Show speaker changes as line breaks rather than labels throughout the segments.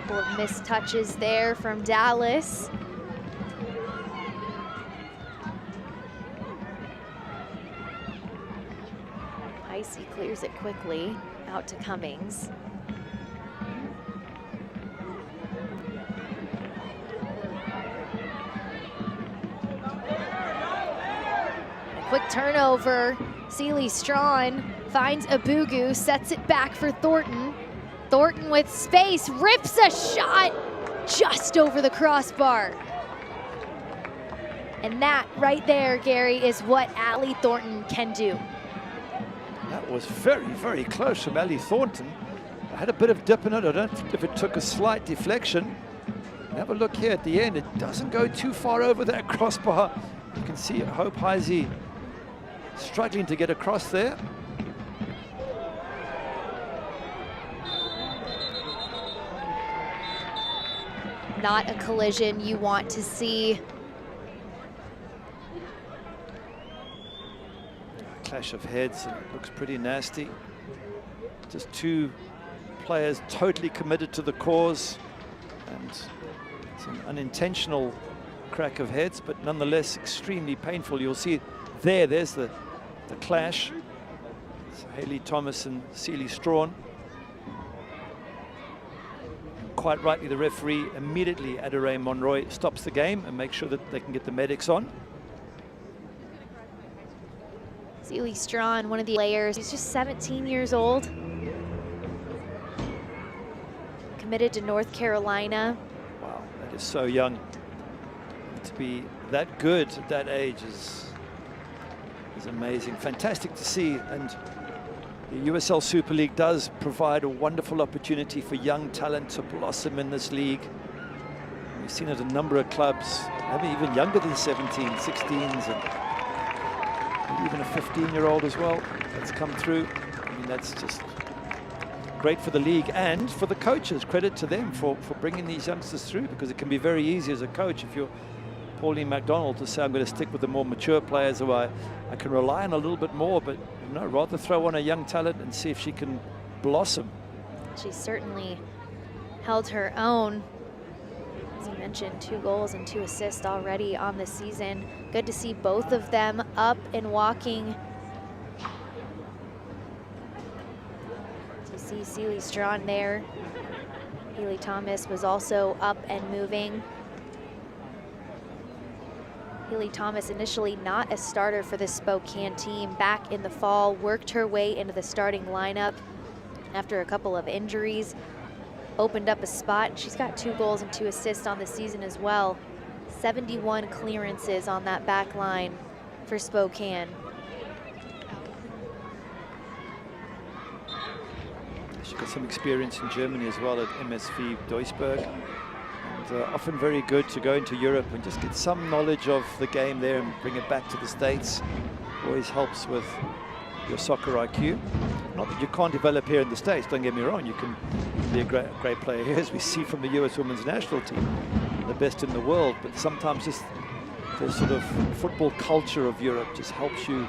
Couple of missed touches there from Dallas. Icy clears it quickly out to Cummings. A quick turnover. Sealy Strawn finds Abugu, sets it back for Thornton. Thornton with space, rips a shot just over the crossbar. And that right there, Gary, is what Allie Thornton can do.
That was very, very close from Allie Thornton. I had a bit of dip in it. I don't think if it took a slight deflection. Have a look here at the end. It doesn't go too far over that crossbar. You can see Hope Heisey struggling to get across there.
Not a collision you want to see.
Clash of heads, and it looks pretty nasty. Just two players totally committed to the cause, and it's an unintentional crack of heads, but nonetheless extremely painful. You'll see there's the clash. It's Haley Thomas and Sealy Strawn. Quite rightly, the referee immediately, Adere Monroy, stops the game and makes sure that they can get the medics on.
Sealy Strawn, one of the players, he's just 17 years old. Committed to North Carolina. Wow,
that is so young. To be that good at that age is amazing. Fantastic to see, and the USL Super League does provide a wonderful opportunity for young talent to blossom in this league. We've seen it a number of clubs, maybe even younger than 17, 16s, and even a 15-year-old as well that's come through. I mean, that's just great for the league and for the coaches. Credit to them for bringing these youngsters through, because it can be very easy as a coach, if you're Pauline MacDonald, to say I'm going to stick with the more mature players who I can rely on a little bit more, but no, rather throw on a young talent and see if she can blossom.
She certainly held her own. As you mentioned, 2 goals and 2 assists already on the season. Good to see both of them up and walking. To see Sealy Strawn there. Haley Thomas was also up and moving. Haley Thomas, initially not a starter for the Spokane team, back in the fall, worked her way into the starting lineup after a couple of injuries, opened up a spot. She's got 2 goals and 2 assists on the season as well. 71 clearances on that back line for Spokane.
She's got some experience in Germany as well at MSV Duisburg. Often very good to go into Europe and just get some knowledge of the game there and bring it back to the States. Always helps with your soccer IQ. Not that you can't develop here in the States, don't get me wrong, you can be a great player here, as we see from the US women's national team, the best in the world, but sometimes just the sort of football culture of Europe just helps you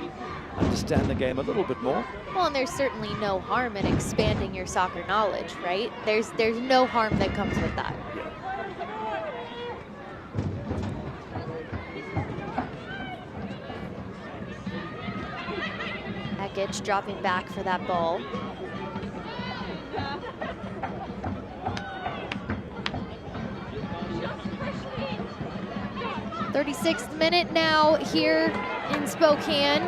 understand the game a little bit more.
Well, and there's certainly no harm in expanding your soccer knowledge, right? There's no harm that comes with that.
Yeah.
Ekic dropping back for that ball. "36th minute now here in Spokane.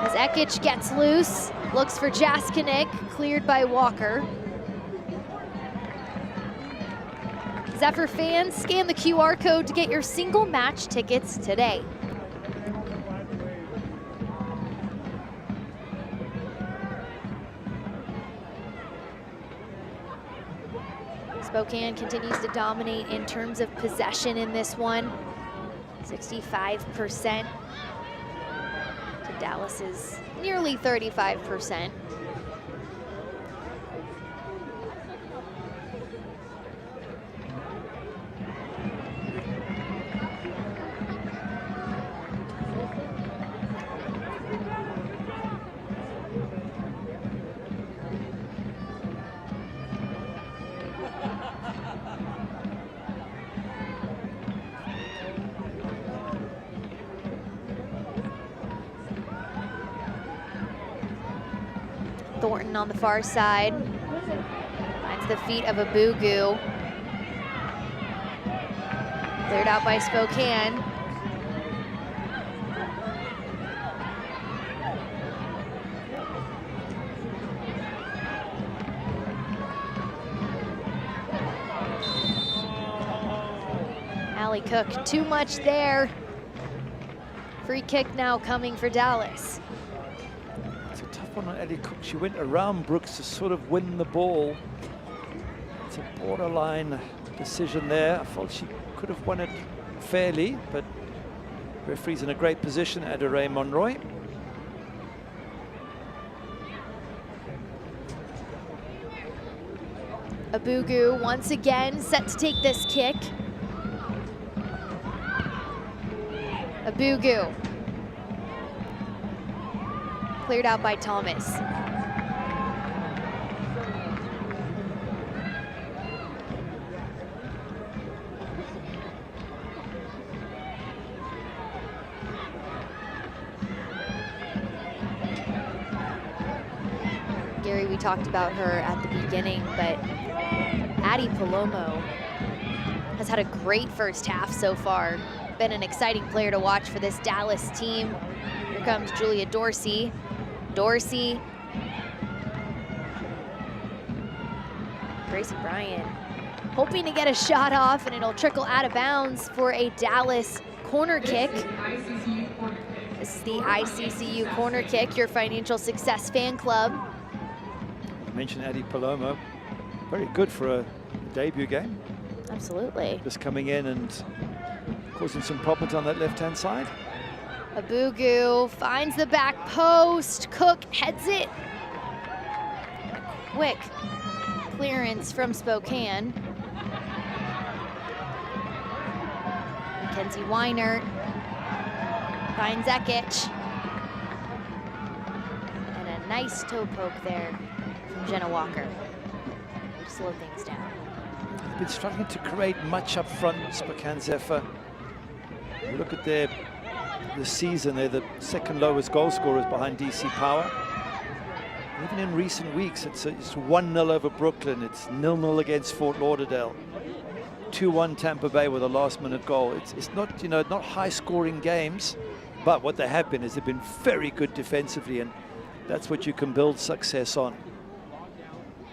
As Ekic gets loose, looks for Jaskinek, cleared by Walker. Zephyr fans, scan the QR code to get your single match tickets today. Spokane continues to dominate in terms of possession in this one. 65% to Dallas's nearly 35%. Thornton on the far side. Finds the feet of Abugu. Cleared out by Spokane. Allie Cook, too much there. Free kick now coming for Dallas.
It's a tough one on Allie Cook. She went around Brooks to sort of win the ball. It's a borderline decision there. I felt she could have won it fairly, but referee's in a great position, Adelaide Monroy.
Abugu once again set to take this kick. Abugu. Cleared out by Thomas. Gary, we talked about her at the beginning, but Addie Palomo has had a great first half so far. Been an exciting player to watch for this Dallas team. Here comes Julia Dorsey. Dorsey. Gracie Bryan hoping to get a shot off, and it'll trickle out of bounds for a Dallas corner kick. This is the ICCU corner kick, your financial success fan club.
I mentioned Addie Palomo. Very good for a debut game.
Absolutely.
Just coming in and causing some problems on that left-hand side.
Abugu finds the back post. Cook heads it. A quick clearance from Spokane. Mackenzie Weiner finds Ekich. And a nice toe poke there from Jenna Walker. Slow things down.
They've been struggling to create much up front, Spokane Zephyr. You look at this season, they're the second lowest goal scorers behind DC Power. Even in recent weeks, it's 1-0 over Brooklyn, it's 0-0 against Fort Lauderdale, 2-1 Tampa Bay with a last-minute goal. It's not, you know, not high-scoring games, but what they have been is they've been very good defensively, and that's what you can build success on.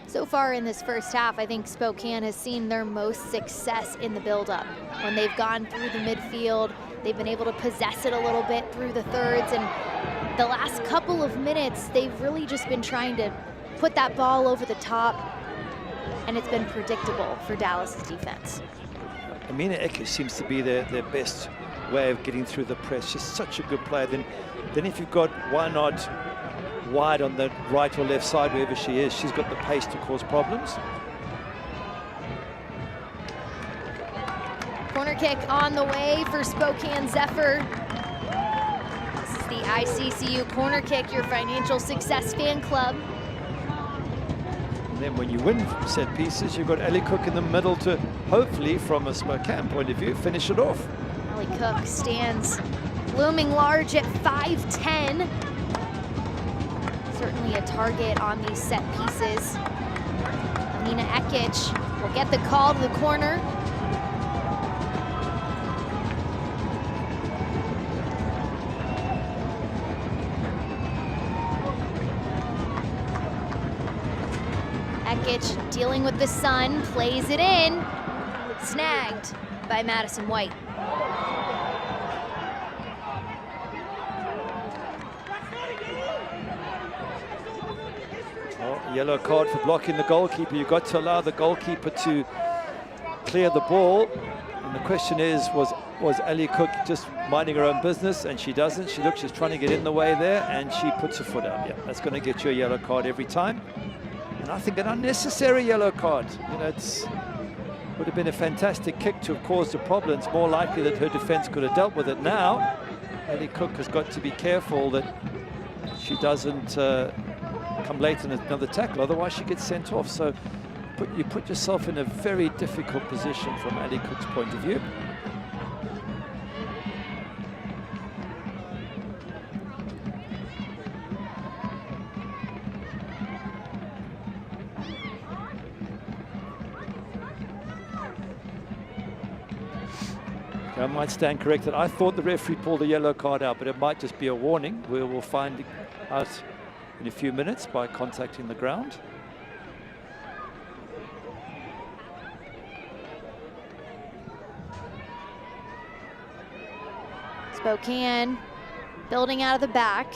So far in this first half, I think Spokane has seen their most success in the build-up. When they've gone through the midfield, they've been able to possess it a little bit through the thirds, and the last couple of minutes, they've really just been trying to put that ball over the top, and it's been predictable for Dallas's defense.
Amina Ekich seems to be their best way of getting through the press. She's such a good player. Then if you've got one odd wide on the right or left side, wherever she is, she's got the pace to cause problems.
Corner kick on the way for Spokane Zephyr. This is the ICCU corner kick, your financial success fan club.
And then when you win set pieces, you've got Allie Cook in the middle to hopefully, from a Spokane point of view, finish it off.
Allie Cook stands looming large at 5'10". Certainly a target on these set pieces. Nina Ekich will get the call to the corner. Ekich dealing with the sun, plays it in. Snagged by Madison White.
Yellow card for blocking the goalkeeper. You've got to allow the goalkeeper to clear the ball. And the question is, was Allie Cook just minding her own business? And she doesn't. She looks, she's trying to get in the way there, and she puts her foot out. Yeah, that's going to get you a yellow card every time. And I think an unnecessary yellow card. You know, would have been a fantastic kick to have caused a problem. It's more likely that her defense could have dealt with it. Now, Allie Cook has got to be careful that she doesn't come late in another tackle, otherwise she gets sent off. So you put yourself in a very difficult position from Allie Cook's point of view. I might stand corrected. I thought the referee pulled a yellow card out, but it might just be a warning. We will find out in a few minutes by contacting the ground.
Spokane building out of the back.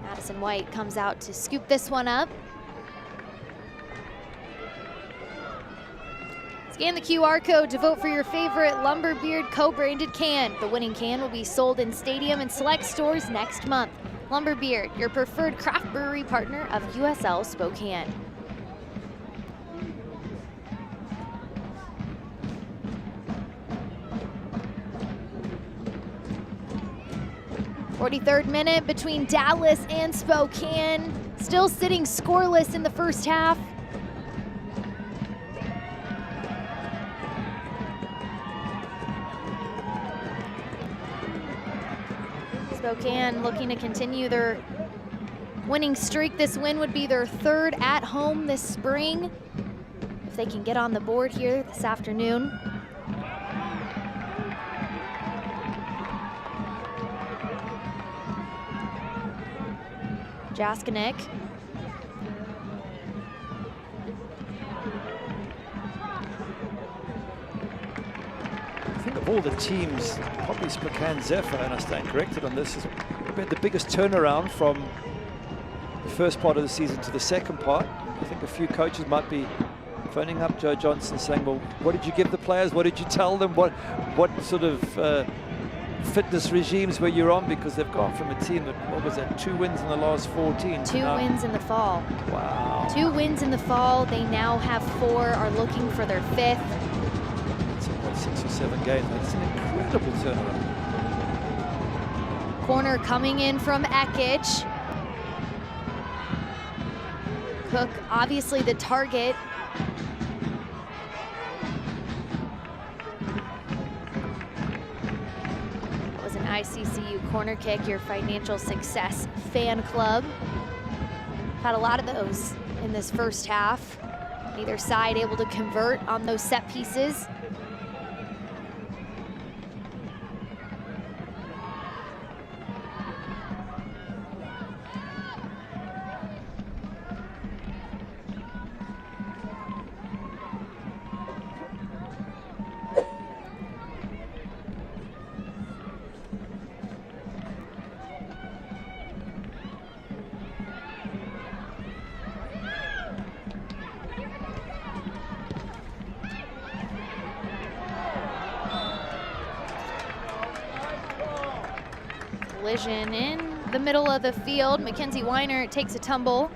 Madison White comes out to scoop this one up. Scan the QR code to vote for your favorite Lumberbeard co-branded can. The winning can will be sold in stadium and select stores next month. Lumberbeard, your preferred craft brewery partner of USL Spokane. .43rd minute between Dallas and Spokane. Still sitting scoreless in the first half. Spokane looking to continue their winning streak. This win would be their 3rd at home this spring, if they can get on the board here this afternoon. Jaskinek.
I think of all the teams, probably Spokane Zephyr, and I stand corrected on this, has been the biggest turnaround from the first part of the season to the second part. I think a few coaches might be phoning up Joe Johnson saying, well, what did you give the players? What did you tell them? What sort of fitness regimes were you on? Because they've gone from a team that, what was that, 2 wins in the last 14.
2 wins in the fall.
Wow.
2 wins in the fall. They now have 4, are looking for their 5th.
It's what, 6 or 7 games. That's an incredible turnaround.
Corner coming in from Ekich. Cook, obviously the target. That was an ICCU corner kick, your financial success fan club. Had a lot of those in this first half. Neither side able to convert on those set pieces. Collision in the middle of the field. Mackenzie Weiner takes a tumble.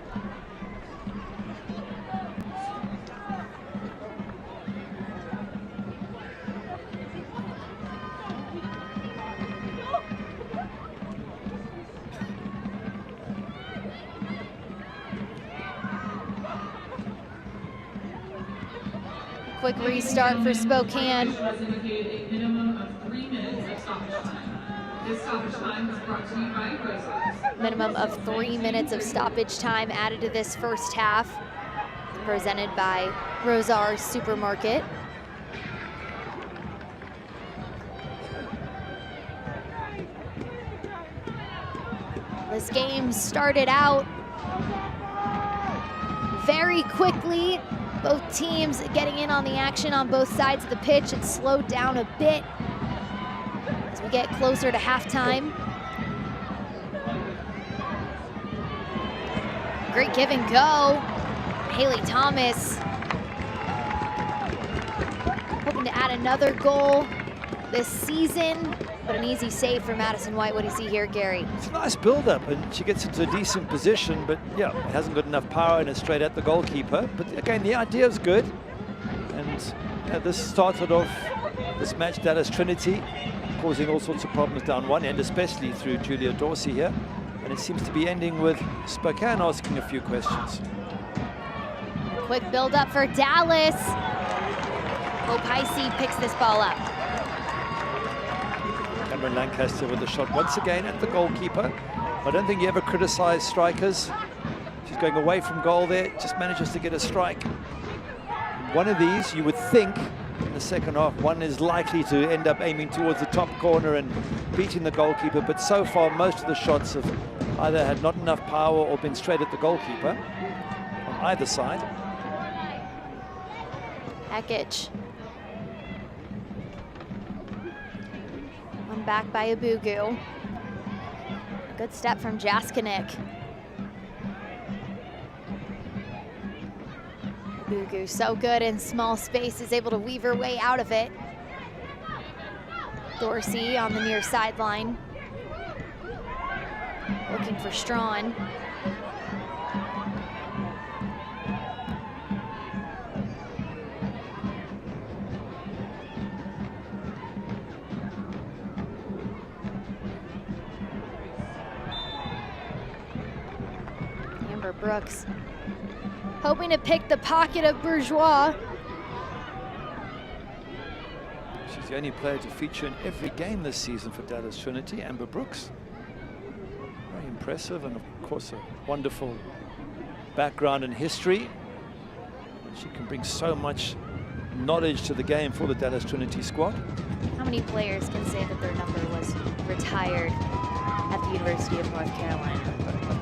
Quick restart for Spokane. Minimum of 3 minutes of stoppage time added to this first half, presented by Rosar's Supermarket. This game started out very quickly. Both teams getting in on the action on both sides of the pitch. It slowed down a bit as we get closer to halftime. Great give and go. Haley Thomas hoping to add another goal this season, but an easy save for Madison White. What do you see here, Gary?
It's a nice build-up, and she gets into a decent position, but yeah, it hasn't got enough power and it's straight at the goalkeeper. But again, the idea is good. And this started off this match, Dallas Trinity, causing all sorts of problems down one end, especially through Julia Dorsey here. And it seems to be ending with Spokane asking a few questions.
Quick build-up for Dallas. Opaisi picks this ball up.
Cameron Lancaster with the shot once again at the goalkeeper. I don't think you ever criticize strikers She's going away from goal there, just manages to get a strike. One of these, you would think, in the second half, one is likely to end up aiming towards the top corner and beating the goalkeeper, but so far most of the shots have either had not enough power or been straight at the goalkeeper on either side.
Ekic. One back by Abugu. Good step from Jaskinik. Abugu, so good in small space, is able to weave her way out of it. Dorsey on the near sideline. Looking for Strawn. Amber Brooks hoping to pick the pocket of Bourgeois.
She's the only player to feature in every game this season for Dallas Trinity, Amber Brooks. Very impressive, and of course a wonderful background and history. She can bring so much knowledge to the game for the Dallas Trinity squad.
How many players can say that their number was retired at the University of North Carolina?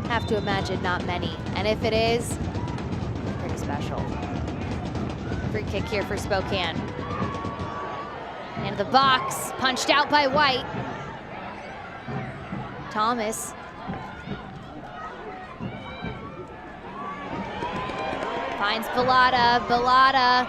Have to imagine not many, and if it is, pretty special. Free kick here for Spokane. Into the box, punched out by White. Thomas. Finds Bellotta, Bellotta.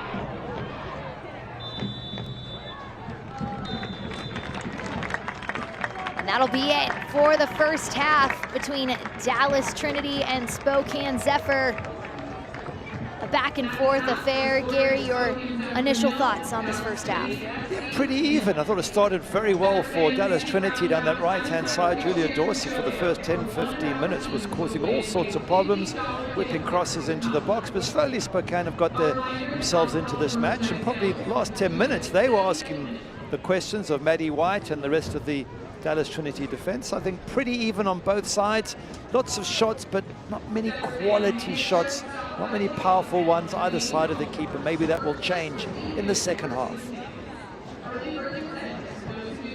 And that'll be it for the first half between Dallas Trinity and Spokane Zephyr. A back and forth affair. Gary, your initial thoughts on this first half?
Yeah, pretty even. I thought it started very well for Dallas Trinity down that right-hand side. Julia Dorsey for the first 10-15 minutes was causing all sorts of problems, whipping crosses into the box, but slowly Spokane have got themselves into this match, and probably the last 10 minutes they were asking the questions of Maddie White and the rest of the Dallas Trinity defense. I think pretty even on both sides. Lots of shots, but not many quality shots, not many powerful ones either side of the keeper. Maybe that will change in the second half.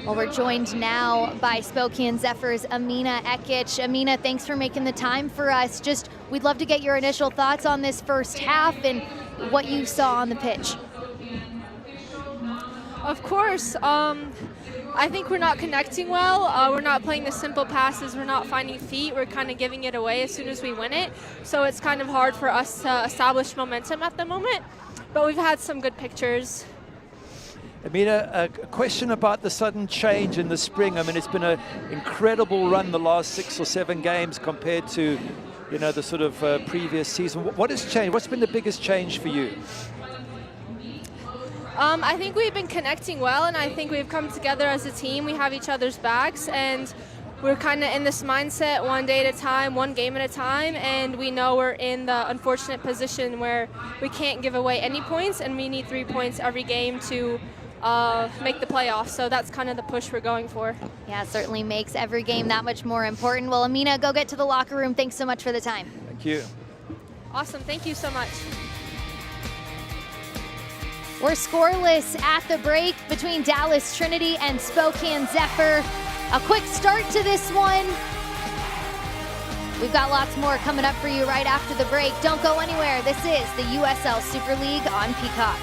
Well, we're joined now by Spokane Zephyr's Amina Ekic. Amina, thanks for making the time for us. Just, we'd love to get your initial thoughts on this first half and what you saw on the pitch.
Of course. I think we're not connecting well. We're not playing the simple passes. We're not finding feet. We're kind of giving it away as soon as we win it. So it's kind of hard for us to establish momentum at the moment. But we've had some good pictures.
Amina, a question about the sudden change in the spring. I mean, it's been an incredible run the last 6 or 7 games compared to, you know, the sort of previous season. What has changed? What's been the biggest change for you?
I think we've been connecting well, and I think we've come together as a team. We have each other's backs, and we're kind of in this mindset, one day at a time, one game at a time, and we know we're in the unfortunate position where we can't give away any points, and we need 3 points every game to make the playoffs. So that's kind of the push we're going for.
Yeah, it certainly makes every game that much more important. Well, Amina, go get to the locker room. Thanks so much for the time.
Thank you.
Awesome. Thank you so much.
We're scoreless at the break between Dallas Trinity and Spokane Zephyr. A quick start to this one. We've got lots more coming up for you right after the break. Don't go anywhere. This is the USL Super League on Peacock.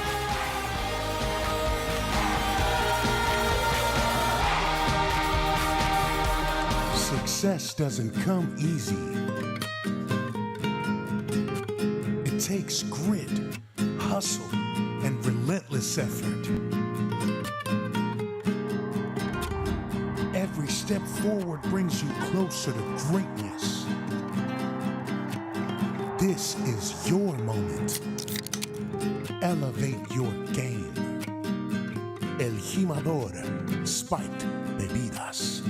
Success doesn't come easy. It takes grit, hustle, and relentless effort. Every step forward brings you closer to greatness. This is your moment. Elevate your game. El Jimador Spiked Bebidas.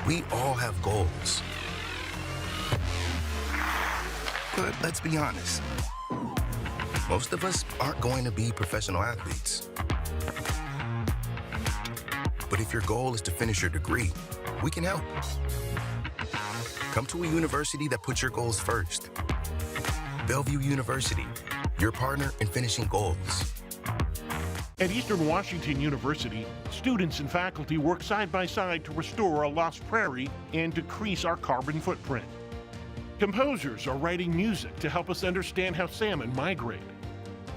We all have goals. But let's be honest. Most of us aren't going to be professional athletes. But if your goal is to finish your degree, we can help. Come to a university that puts your goals first. Bellevue University, your partner in finishing goals.
At Eastern Washington University, students and faculty work side by side to restore a lost prairie and decrease our carbon footprint. Composers are writing music to help us understand how salmon migrate.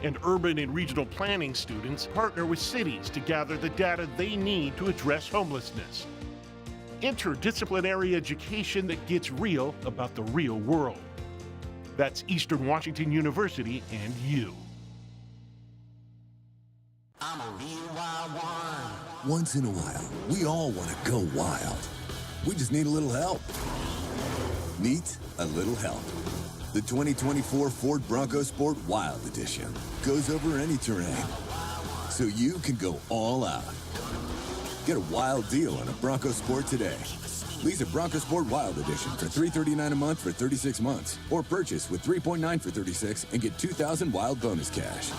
And urban and regional planning students partner with cities to gather the data they need to address homelessness. Interdisciplinary education that gets real about the real world. That's Eastern Washington University and you.
I'm a real wild one.
Once in a while, we all want to go wild. We just need a little help. Meet a little help. The 2024 Ford Bronco Sport Wild Edition goes over any terrain, so you can go all out. Get a wild deal on a Bronco Sport today. Lease a Bronco Sport Wild Edition for $339 a month for 36 months, or purchase with $3.9 for 36 and get $2,000 wild bonus cash.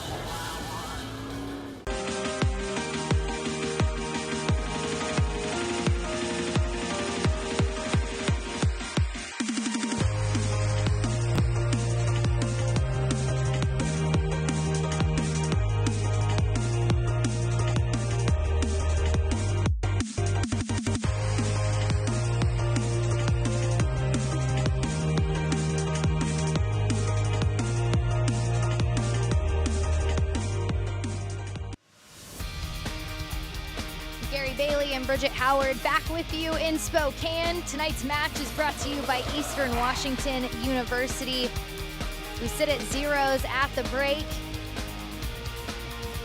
Bridget Howard back with you in Spokane. Tonight's match is brought to you by Eastern Washington University. We sit at zeros at the break.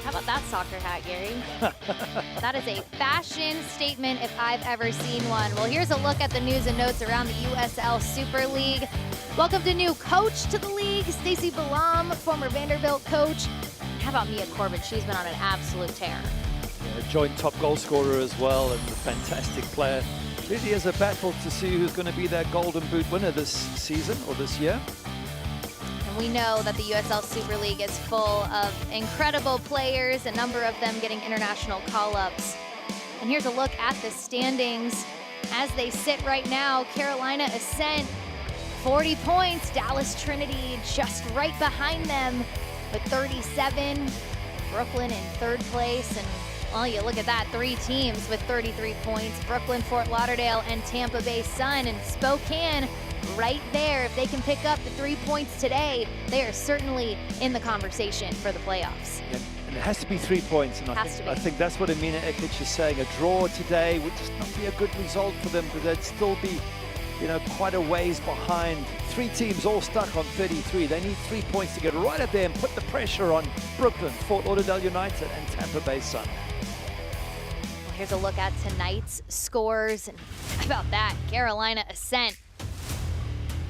How about that soccer hat, Gary? That is a fashion statement if I've ever seen one. Well, here's a look at the news and notes around the USL Super League. Welcome to new coach to the league, Stacey Balam, former Vanderbilt coach. How about Mia Corbett? She's been on an absolute tear.
Joint top goal scorer as well, and a fantastic player. Really is a battle to see who's going to be that Golden Boot winner this season or this year.
And we know that the USL Super League is full of incredible players, a number of them getting international call-ups. And here's a look at the standings as they sit right now. Carolina Ascent, 40 points. Dallas Trinity just right behind them with 37. Brooklyn in third place, and well, you look at that, 3 teams with 33 points. Brooklyn, Fort Lauderdale, and Tampa Bay Sun, and Spokane right there. If they can pick up the 3 points today, they are certainly in the conversation for the playoffs.
And it has to be 3 points, and I think that's what Amina Ekic is saying. A draw today would just not be a good result for them, but they'd still be, you know, quite a ways behind. 3 teams all stuck on 33. They need 3 points to get right up there and put the pressure on Brooklyn, Fort Lauderdale United, and Tampa Bay Sun.
Here's a look at tonight's scores. And how about that? Carolina Ascent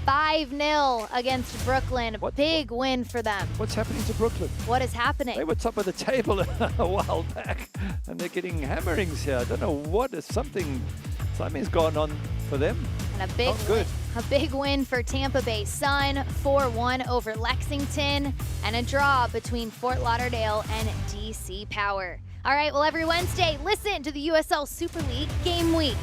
5-0 against Brooklyn. Big win for them.
What's happening to Brooklyn?
What is happening?
They were top of the table a while back, and they're getting hammerings here. I don't know what. Something's gone on for them.
And a big win for Tampa Bay Sun, 4-1 over Lexington, and a draw between Fort Lauderdale and DC Power. All right, well, every Wednesday, listen to the USL Super League Game Week.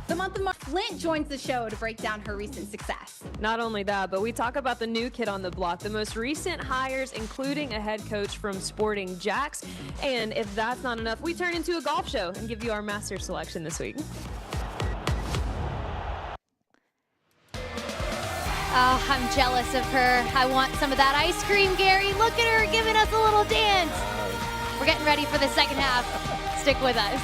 The month of March, Flint joins the show to break down her recent success.
Not only that, but we talk about the new kid on the block, the most recent hires, including a head coach from Sporting Jacks. And if that's not enough, we turn into a golf show and give you our master selection this week.
Oh, I'm jealous of her. I want some of that ice cream, Gary. Look at her giving us a little dance. We're getting ready for the second half. Stick with us.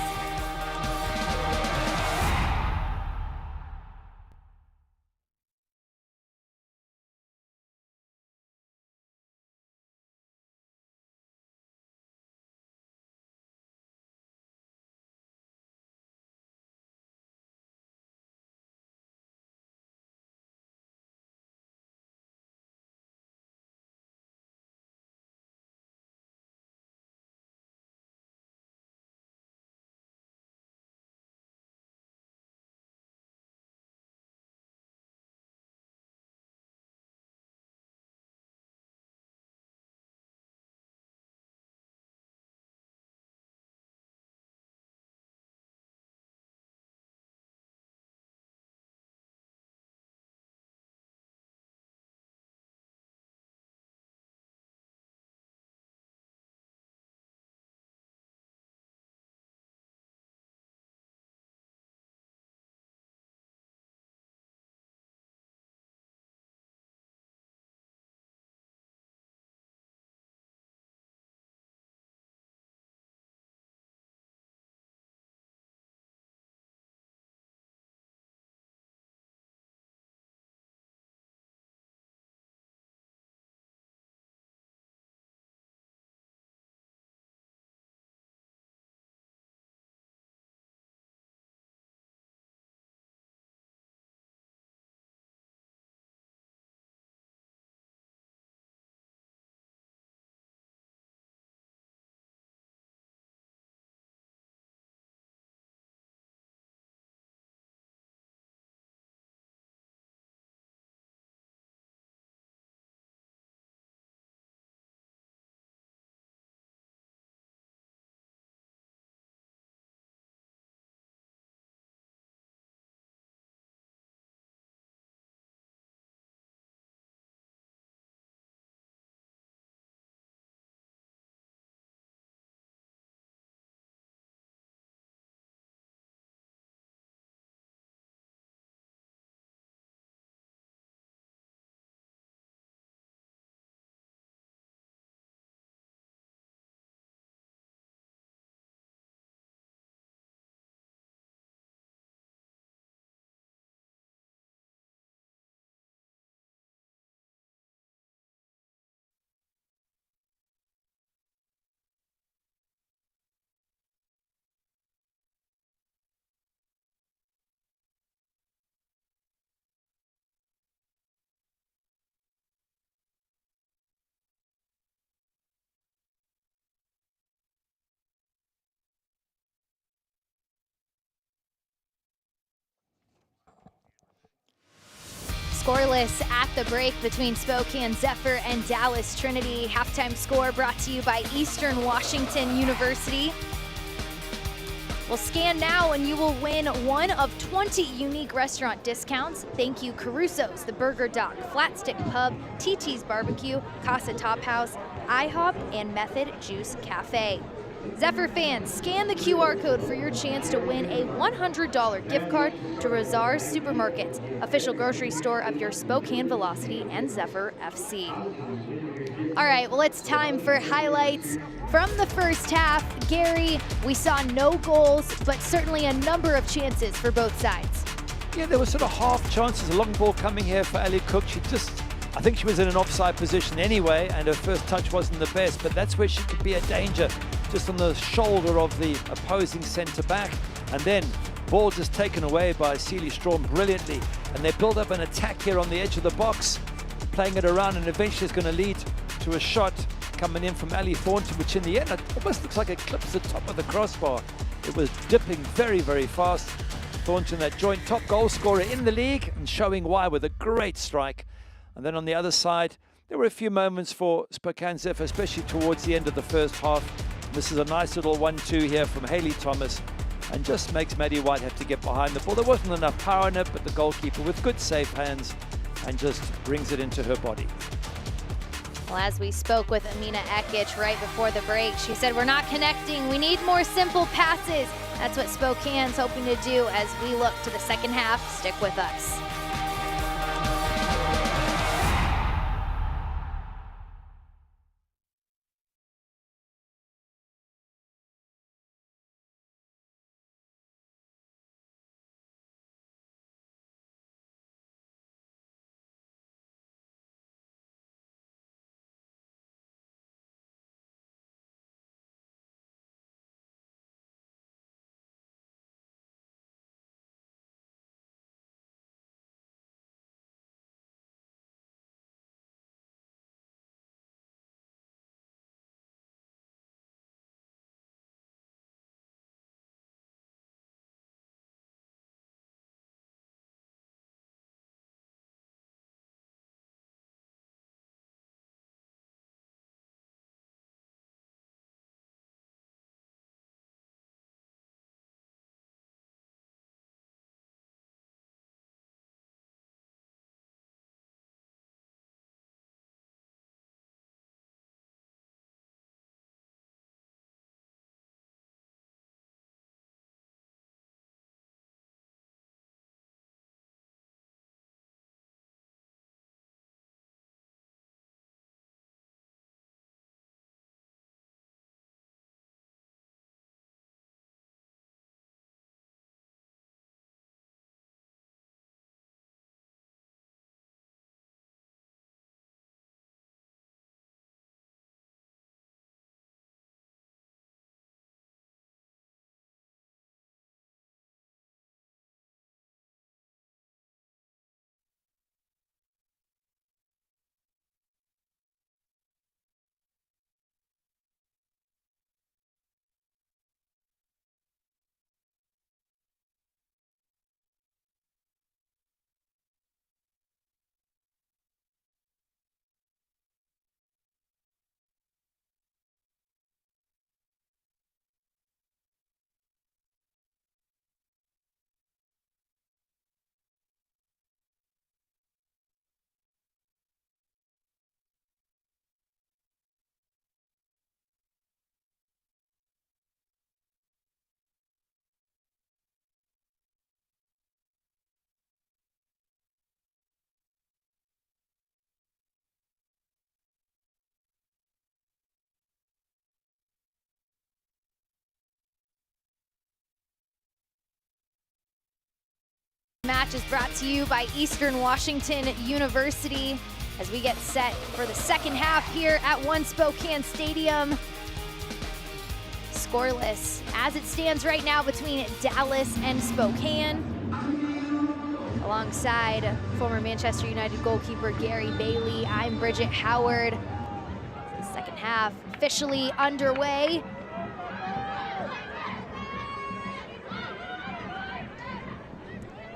Scoreless at the break between Spokane Zephyr and Dallas Trinity. Halftime score brought to you by Eastern Washington University. We'll scan now and you will win one of 20 unique restaurant discounts. Thank you Caruso's, the Burger Dock, Flatstick Pub, TT's Barbecue, Casa Top House, IHOP, and Method Juice Cafe. Zephyr fans, scan the QR code for your chance to win a $100 gift card to Razar's Supermarkets, official grocery store of your Spokane Velocity and Zephyr FC. All right, well, it's time for highlights from the first half. Gary, we saw no goals, but certainly a number of chances for both sides.
Yeah, there were sort of half chances. A long ball coming here for Ali Cook. I think she was in an offside position anyway, and her first touch wasn't the best, but that's where she could be a danger, just on the shoulder of the opposing centre-back. And then ball just taken away by Celie Strom brilliantly, and they build up an attack here on the edge of the box, playing it around, and eventually it's going to lead to a shot coming in from Ali Thornton, which in the end it almost looks like it clips the top of the crossbar. It was dipping very, very fast. Thornton, that joint top goal scorer in the league, and showing why with a great strike. And then on the other side, there were a few moments for Spokane Zephyr, especially towards the end of the first half. This is a nice little 1-2 here from Hayley Thomas, and just makes Maddie White have to get behind the ball. There wasn't enough power in it, but the goalkeeper with good safe hands and just brings it into her body.
Well, as we spoke with Amina Ekic right before the break, she said, we're not connecting. We need more simple passes. That's what Spokane's hoping to do as we look to the second half. Stick with us. Match is brought to you by Eastern Washington University as we get set for the second half here at One Spokane Stadium. Scoreless as it stands right now between Dallas and Spokane. Alongside former Manchester United goalkeeper Gary Bailey, I'm Bridget Howard. The second half officially underway.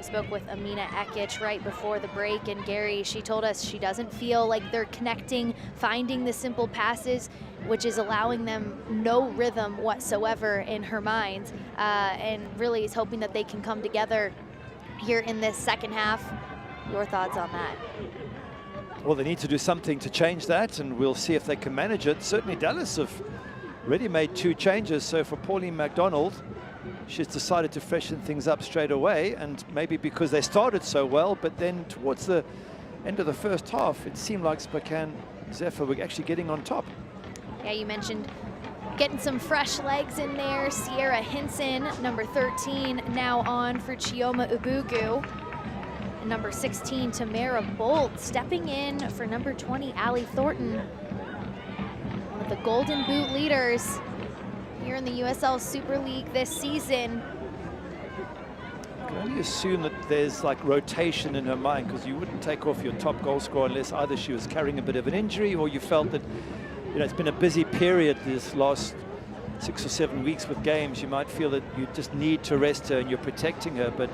spoke with Amina Ekic right before the break, and Gary, she told us she doesn't feel like they're connecting, finding the simple passes, which is allowing them no rhythm whatsoever in her mind, and really is hoping that they can come together here in this second half. Your thoughts on that?
Well, they need to do something to change that, and we'll see if they can manage it. Certainly Dallas have already made 2 changes, so for Pauline McDonald, she's decided to freshen things up straight away, and maybe because they started so well, but then towards the end of the first half, it seemed like Spokane Zephyr were actually getting on top.
Yeah, you mentioned getting some fresh legs in there. Sierra Hinson, number 13, now on for Chioma Ubugu. And number 16, Tamara Bolt, stepping in for number 20, Allie Thornton. One of the Golden Boot leaders here in the USL Super League this season.
I can only assume that there's like rotation in her mind, because you wouldn't take off your top goal scorer unless either she was carrying a bit of an injury or you felt that, you know, it's been a busy period this last 6 or 7 weeks with games. You might feel that you just need to rest her and you're protecting her. But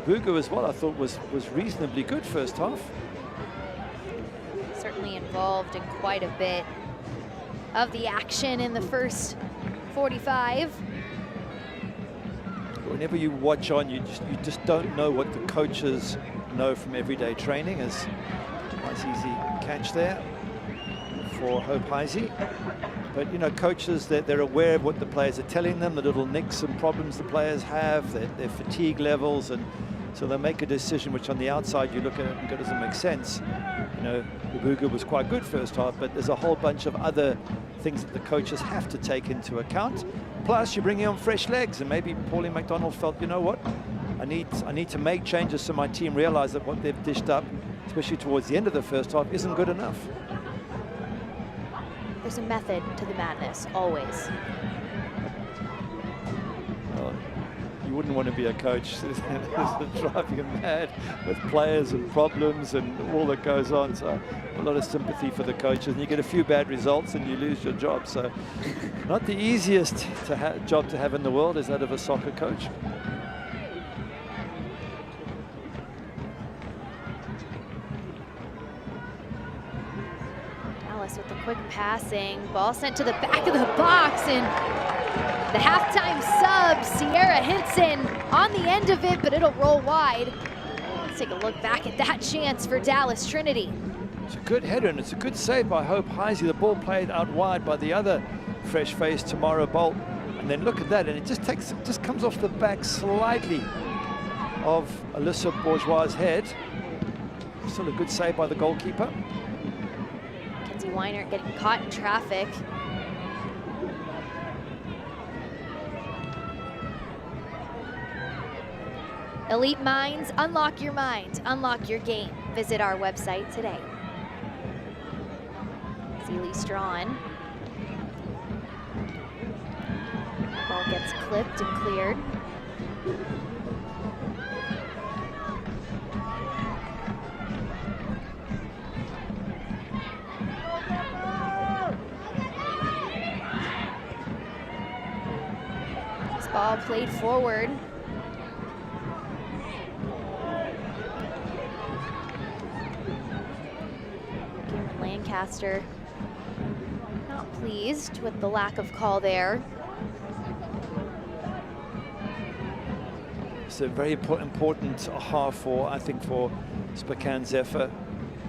Bugu as well, I thought was reasonably good first half.
Certainly involved in quite a bit of the action in the first 45.
Whenever you watch on, you just don't know what the coaches know from everyday training. As nice easy catch there for Hope Heisey. But you know, coaches, they're aware of what the players are telling them, the little nicks and problems the players have, their fatigue levels, and so they'll make a decision which on the outside you look at it and go, doesn't make sense. You know, Ubugu was quite good first half, but there's a whole bunch of other things that the coaches have to take into account. Plus, you're bringing on fresh legs, and maybe Pauline McDonald felt, you know what, I need to make changes so my team realize that what they've dished up, especially towards the end of the first half, isn't good enough.
There's a method to the madness, always.
Well, you wouldn't want to be a coach. This will drive you mad with players and problems and all that goes on. So a lot of sympathy for the coaches, and you get a few bad results and you lose your job. So not the easiest job to have in the world is that of a soccer coach.
With the quick passing, ball sent to the back of the box, and the halftime sub, Sierra Hinson, on the end of it, but it'll roll wide. Let's take a look back at that chance for Dallas Trinity.
It's a good header, and it's a good save by Hope Heisey. The ball played out wide by the other fresh face, Tamara Bolt, and then look at that, and it just comes off the back slightly of Alyssa Bourgeois' head. Still a good save by the goalkeeper.
Weiner getting caught in traffic. Elite Minds, unlock your mind, unlock your game. Visit our website today. Zealy Strawn. Ball gets clipped and cleared. Ball played forward. Cameron Lancaster not pleased with the lack of call there.
It's a very important half for, I think, for Spokane Zephyr.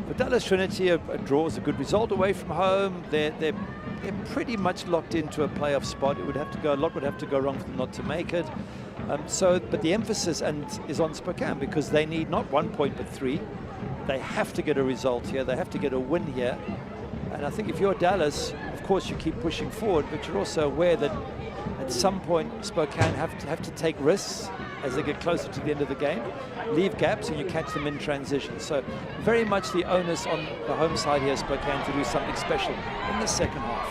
For Dallas Trinity, a draw is a good result away from home. They're pretty much locked into a playoff spot. It would have to go, a lot would have to go wrong for them not to make it. But the emphasis is on Spokane, because they need not 1 point but 3. They have to get a result here. They have to get a win here. And I think if you're Dallas, of course you keep pushing forward, but you're also aware that at some point Spokane have to take risks as they get closer to the end of the game, leave gaps, and you catch them in transition. So very much the onus on the home side here, Spokane, to do something special in the second half.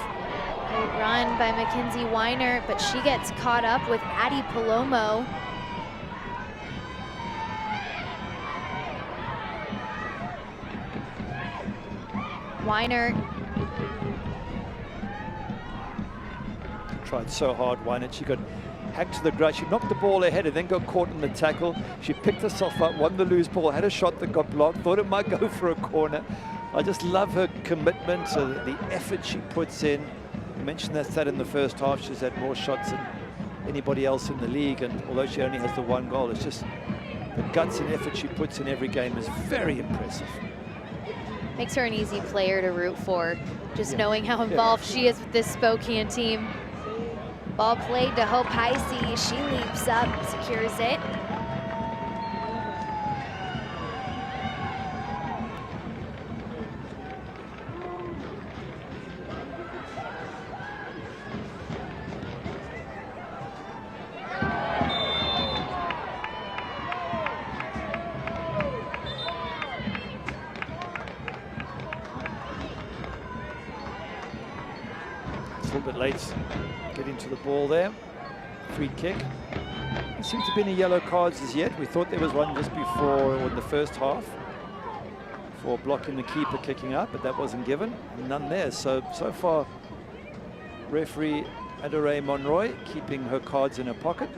Great run by Mackenzie Weiner, but she gets caught up with Addie Palomo. Weiner
tried so hard, Weiner. She got hacked to the ground. She knocked the ball ahead and then got caught in the tackle. She picked herself up, won the loose ball, had a shot that got blocked, thought it might go for a corner. I just love her commitment, the effort she puts in. You mentioned that in the first half, she's had more shots than anybody else in the league, and although she only has the 1 goal, it's just the guts and effort she puts in every game is very impressive.
Makes her an easy player to root for, just knowing how involved she is with this Spokane team. Ball played to Hope Heisey. She leaps up, secures it.
It's a little bit late getting to the ball there. Free kick. There seems to be any yellow cards as yet. We thought there was one just before, or in the first half, for blocking the keeper kicking up, but that wasn't given. None there. So far, referee Adore Monroy keeping her cards in her pocket.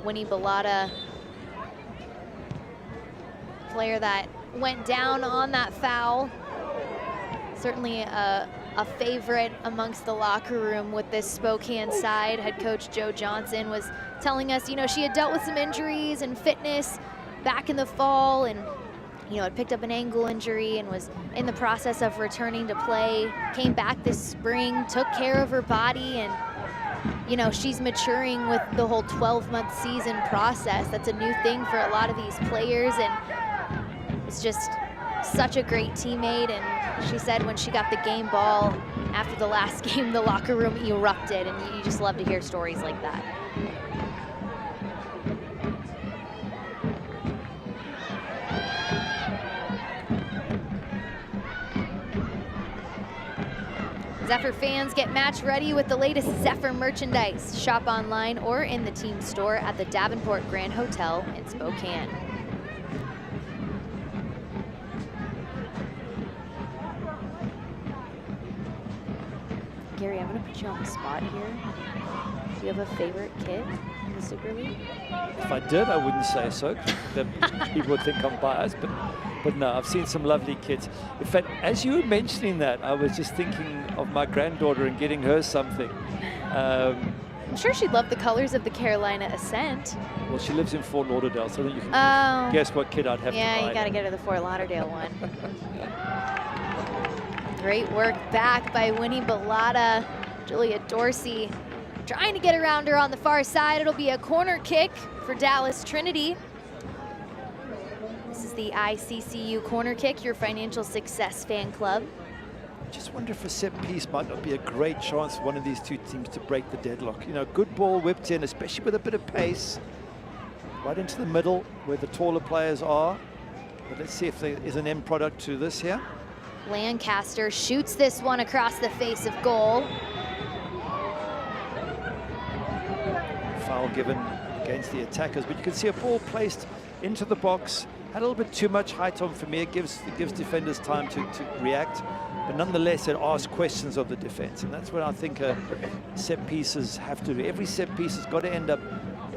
Winnie Bellata, player that went down on that foul. Certainly a favorite amongst the locker room with this Spokane side. Head coach Joe Johnson was telling us, you know, she had dealt with some injuries and fitness back in the fall, and you know, had picked up an ankle injury and was in the process of returning to play. Came back this spring, took care of her body, and you know, she's maturing with the whole 12-month season process. That's a new thing for a lot of these players, and it's just such a great teammate. And she said when she got the game ball after the last game, the locker room erupted, and you just love to hear stories like that. Zephyr fans, get match ready with the latest Zephyr merchandise. Shop online or in the team store at the Davenport Grand Hotel in Spokane. Gary, I'm going to put you on the spot here. Do you have a favorite kid in the Super League?
If I did, I wouldn't say so. Then people would think I'm biased, but no, I've seen some lovely kids. In fact, as you were mentioning that, I was just thinking of my granddaughter and getting her something.
I'm sure she'd love the colors of the Carolina Ascent.
Well, she lives in Fort Lauderdale, so that you can guess what kid I'd have to buy.
Yeah, you got to get her the Fort Lauderdale one. Great work back by Winnie Bellata. Julia Dorsey trying to get around her on the far side. It'll be a corner kick for Dallas Trinity. This is the ICCU corner kick, your financial success fan club.
Just wonder if a set piece might not be a great chance for one of these two teams to break the deadlock. You know, good ball whipped in, especially with a bit of pace, right into the middle where the taller players are. But let's see if there is an end product to this here.
Lancaster shoots this one across the face of goal.
Foul given against the attackers, but you can see a ball placed into the box. Had a little bit too much height on Vermeer. It gives defenders time to react, but nonetheless it asks questions of the defense, and that's what I think set pieces have to do. Every set piece has got to end up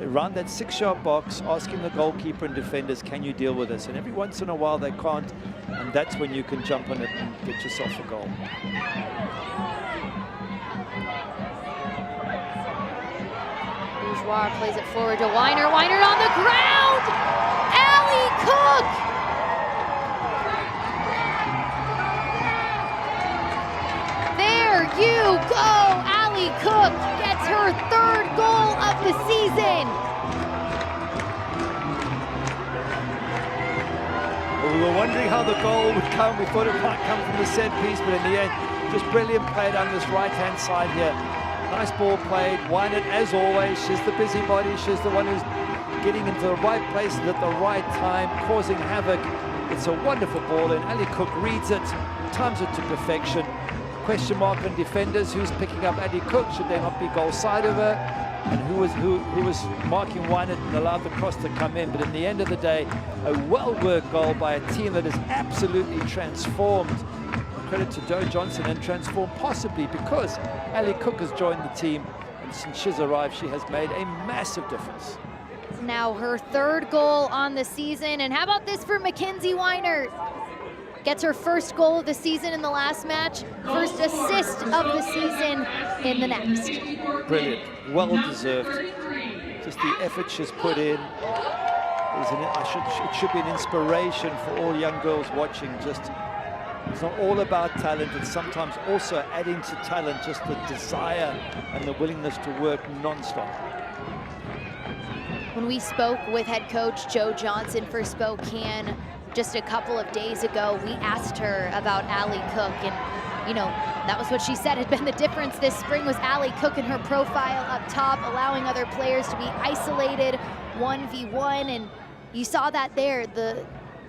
around that 6-yard box, asking the goalkeeper and defenders, can you deal with this? And every once in a while they can't, and that's when you can jump on it and get yourself a goal.
Bourgeois plays it forward to Weiner. Weiner on the ground! Allie Cook! There you go! Allie Cook gets her 3rd goal of the season.
Well, we were wondering how the goal would come. We thought it might come from the set piece, but in the end, just brilliant play down this right-hand side here. Nice ball played. Weiner, as always, she's the busybody. She's the one who's getting into the right places at the right time, causing havoc. It's a wonderful ball, and Ali Cook reads it, times it to perfection. Question mark on defenders: who's picking up Ali Cook? Should they not be goal side of her? And who was marking Weiner and allowed the cross to come in? But in the end of the day, a well-worked goal by a team that is absolutely transformed credit to Joe Johnson and transformed, possibly because Ali Cook has joined the team, and since she's arrived, she has made a massive difference.
Now her 3rd goal on the season, and how about this for Mackenzie Weiner? Gets her 1st goal of the season in the last match, 1st assist of the season in the next.
Brilliant, well deserved. Just the effort she's put in. It should be an inspiration for all young girls watching. Just, it's not all about talent, it's sometimes also adding to talent, just the desire and the willingness to work non-stop.
When we spoke with head coach Joe Johnson for Spokane just a couple of days ago, we asked her about Ali Cook, and you know, that was what she said had been the difference this spring, was Ali Cook and her profile up top, allowing other players to be isolated 1v1, and you saw that there.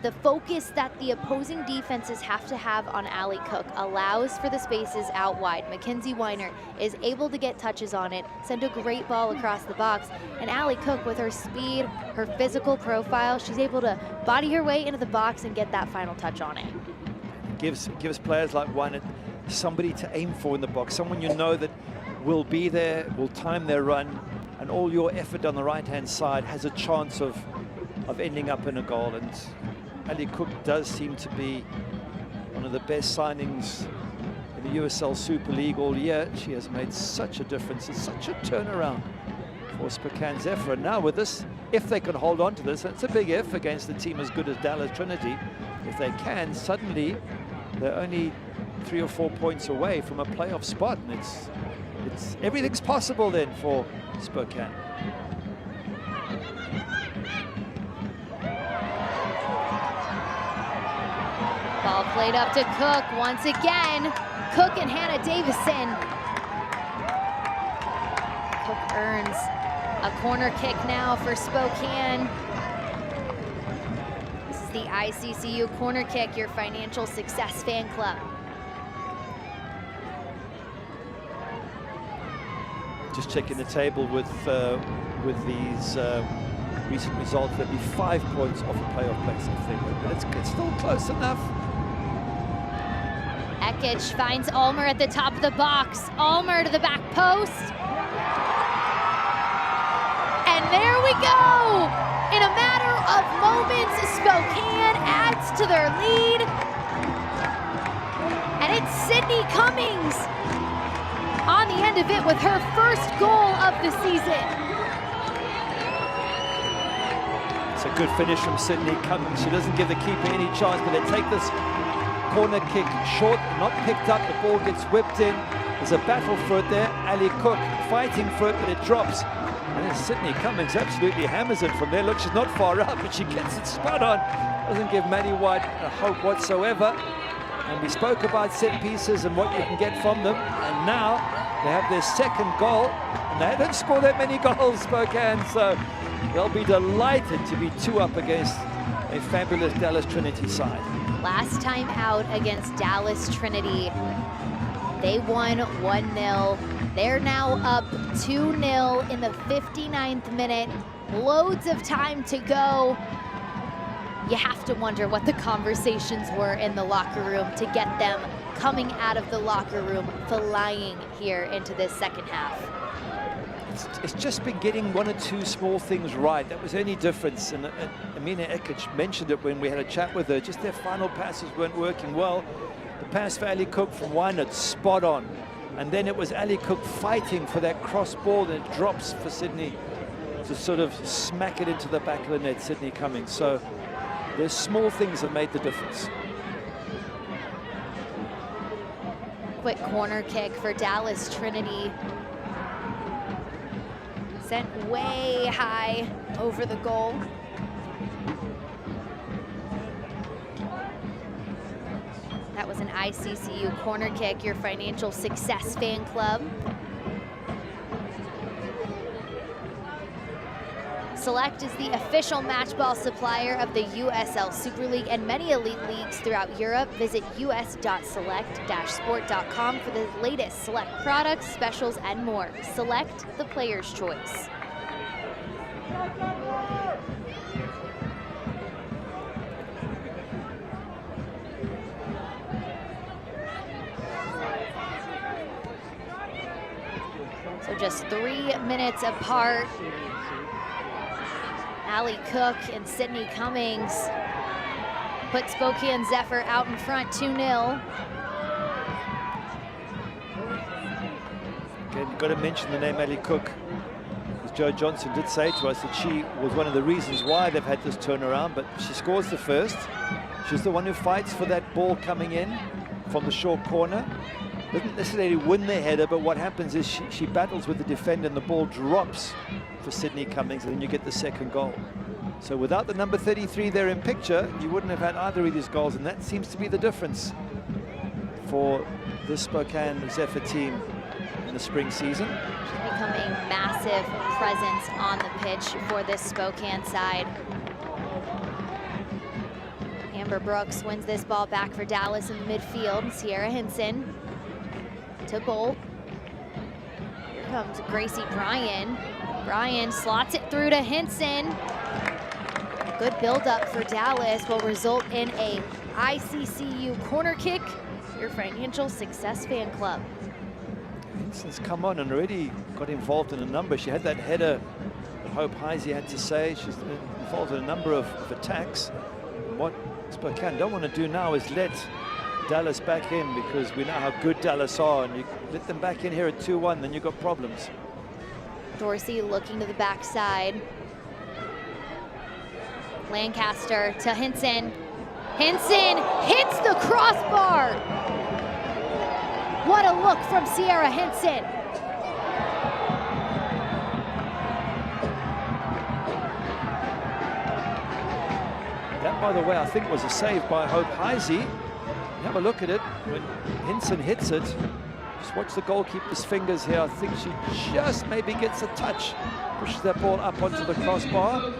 The focus that the opposing defenses have to have on Ali Cook allows for the spaces out wide. Mackenzie Weiner is able to get touches on it, send a great ball across the box, and Ali Cook, with her speed, her physical profile, she's able to body her way into the box and get that final touch on it.
Gives players like Weiner somebody to aim for in the box, someone you know that will be there, will time their run, and all your effort on the right-hand side has a chance of ending up in a goal. And Ali Cook does seem to be one of the best signings in the USL Super League all year. She has made such a difference. It's such a turnaround for Spokane Zephyr. And now with this, if they can hold on to this, it's a big if against a team as good as Dallas Trinity. If they can, suddenly they're only 3 or 4 points away from a playoff spot. And it's everything's possible then for Spokane.
Ball played up to Cook once again. Cook and Hannah Davison. Cook earns a corner kick now for Spokane. This is the ICCU corner kick, your financial success fan club.
Just checking the table with these recent results, there'd be 5 points off a playoff place if they win, but it's still close enough.
Ekic finds Ulmer at the top of the box. Ulmer to the back post. And there we go! In a matter of moments, Spokane adds to their lead. And it's Sydney Cummings on the end of it with her 1st goal of the season.
It's a good finish from Sydney Cummings. She doesn't give the keeper any chance, but they take this corner kick short, not picked up. The ball gets whipped in. There's a battle for it there. Ali Cook fighting for it, but it drops. And then Sydney Cummings absolutely hammers it from there. Look, she's not far out, but she gets it spot on. Doesn't give Maddie White a hope whatsoever. And we spoke about set pieces and what you can get from them. And now they have their 2nd goal. And they don't score that many goals, Spokane. So they'll be delighted to be 2 up against a fabulous Dallas Trinity side.
Last time out against Dallas Trinity, they won 1-0. They're now up 2-0 in the 59th minute. Loads of time to go. You have to wonder what the conversations were in the locker room to get them coming out of the locker room flying here into this 2nd half.
It's just been getting 1 or 2 small things right. That was the only difference. And Amina Ekic mentioned it when we had a chat with her. Just their final passes weren't working well. The pass for Ali Cook from Weiner, spot on. And then it was Ali Cook fighting for that cross ball, and it drops for Sydney to sort of smack it into the back of the net, Sydney Cummings. So there's small things that made the difference.
Quick corner kick for Dallas Trinity. Sent way high over the goal. That was an ICCU corner kick, your financial success fan club. Select is the official matchball supplier of the USL Super League and many elite leagues throughout Europe. Visit us.select-sport.com for the latest Select products, specials, and more. Select, the player's choice. just 3 minutes apart. Allie Cook and Sydney Cummings put Spokane Zephyr out in front 2-0.
Again, you've got to mention the name Allie Cook, as Joe Johnson did say to us that she was one of the reasons why they've had this turnaround, but she scores the first. She's the one who fights for that ball coming in from the short corner. Doesn't necessarily win the header, but what happens is she battles with the defender and the ball drops for Sydney Cummings, and then you get the second goal. So without the number 33 there in picture, you wouldn't have had either of these goals, and that seems to be the difference for the Spokane Zephyr team in the spring season.
She's become a massive presence on the pitch for this Spokane side. Amber Brooks wins this ball back for Dallas in the midfield. Sierra Hinson to Bolt. Here comes Gracie Bryan. Bryan slots it through to Hinson. Good build-up for Dallas will result in a ICCU corner kick. Your Financial Success Fan Club.
Hinson's come on and already got involved in a number. She had that header that Hope Heisey had to say. She's involved in a number of attacks. What Spokane don't want to do now is let Dallas back in, because we know how good Dallas are, and you let them back in here at 2-1, then you've got problems.
Dorsey looking to the backside. Lancaster to Hinson. Hinson hits the crossbar. What a look from Sierra Hinson.
That, by the way, I think was a save by Hope Heisey. Have a look at it. When Hinson hits it, just watch the goalkeeper's fingers here. I think she just maybe gets a touch. Pushes that ball up onto the crossbar.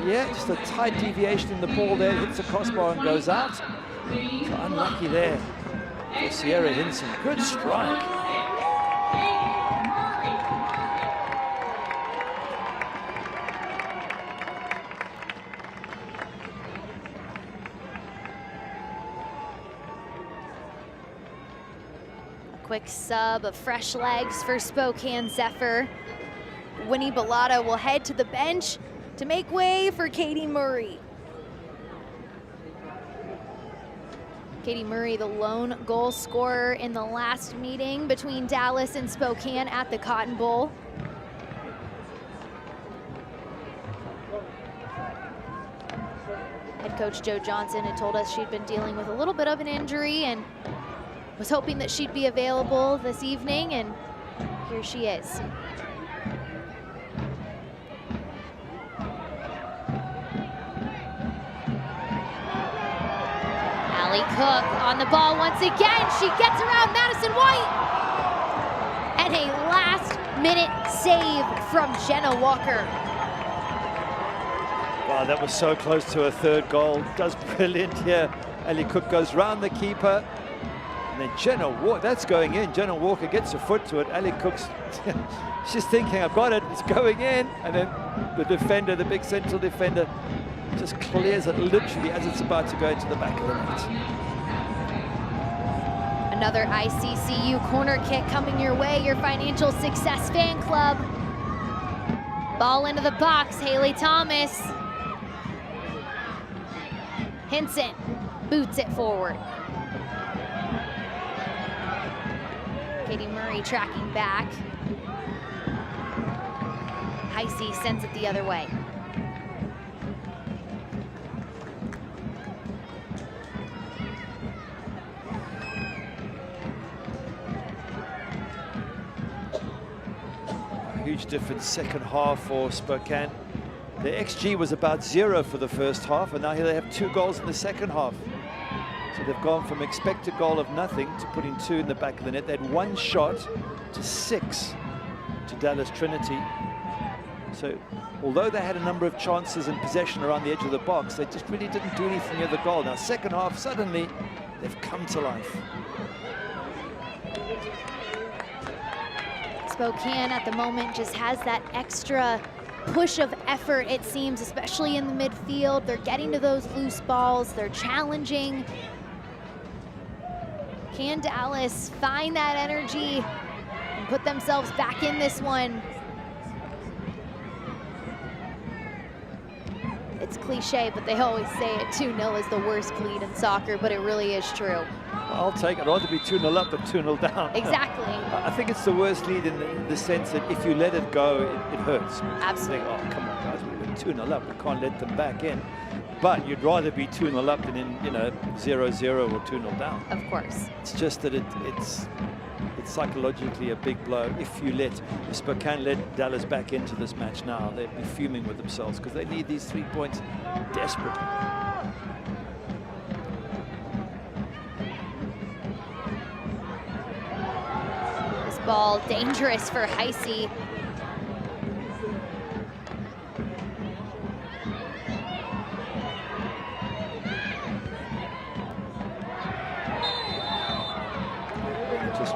Yeah, just a tight deviation in the ball there. Hits the crossbar and goes out. So unlucky there for Sierra Hinson. Good strike.
Quick sub of fresh legs for Spokane Zephyr. Winnie Bellata will head to the bench to make way for Katie Murray. Katie Murray, the lone goal scorer in the last meeting between Dallas and Spokane at the Cotton Bowl. Head coach Joe Johnson had told us she'd been dealing with a little bit of an injury and was hoping that she'd be available this evening, and here she is. Allie Cook on the ball once again. She gets around Madison White. And a last-minute save from Jenna Walker.
Wow, that was so close to a third goal. Does brilliant here. Allie Cook goes round the keeper. And then Jenna Walker, that's going in. Jenna Walker gets a foot to it. Allie Cook's, she's thinking, I've got it, it's going in. And then the defender, the big central defender, just clears it literally as it's about to go into the back of the net.
Another ICCU corner kick coming your way, your Financial Success Fan Club. Ball into the box, Haley Thomas. Hinson boots it forward. Katie Murray tracking back. Heisey sends it the other way.
Huge difference second half for Spokane. The XG was about 0 for the first half, and now here they have 2 goals in the second half. So they've gone from expected goal of nothing to putting 2 in the back of the net. They had 1 shot to 6 to Dallas Trinity. So although they had a number of chances and possession around the edge of the box, they just really didn't do anything near the goal. Now second half, suddenly they've come to life.
Spokane at the moment just has that extra push of effort, it seems, especially in the midfield. They're getting to those loose balls, they're challenging. Can Dallas find that energy and put themselves back in this one. It's cliche, but they always say it, 2-0 is the worst lead in soccer, but it really is true.
I'll take it. I'd rather be 2-0 up than 2-0 down.
Exactly.
I think it's the worst lead in the sense that if you let it go, it hurts.
Absolutely.
You think, oh, come on, guys, we were 2-0 up. We can't let them back in. But you'd rather be 2-0 up than in, 0-0 or 2-0 down.
Of course.
It's just that it's psychologically a big blow. If Spokane let Dallas back into this match now, they'd be fuming with themselves because they need these 3 points desperately.
This ball dangerous for Heisey.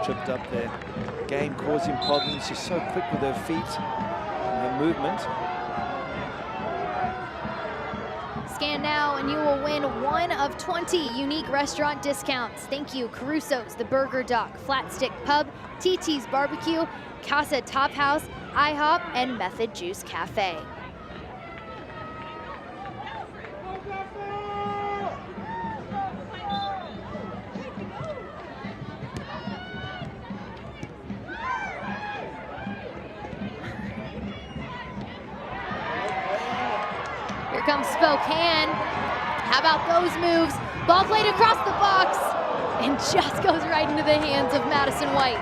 Tripped up there. Again, causing problems. She's so quick with her feet and her movement.
Scan now and you will win 1 of 20 unique restaurant discounts. Thank you, Caruso's, The Burger Dock, Flat Stick Pub, TT's Barbecue, Casa Top House, IHOP, and Method Juice Cafe. Here comes Spokane. How about those moves? Ball played across the box and just goes right into the hands of Madison White.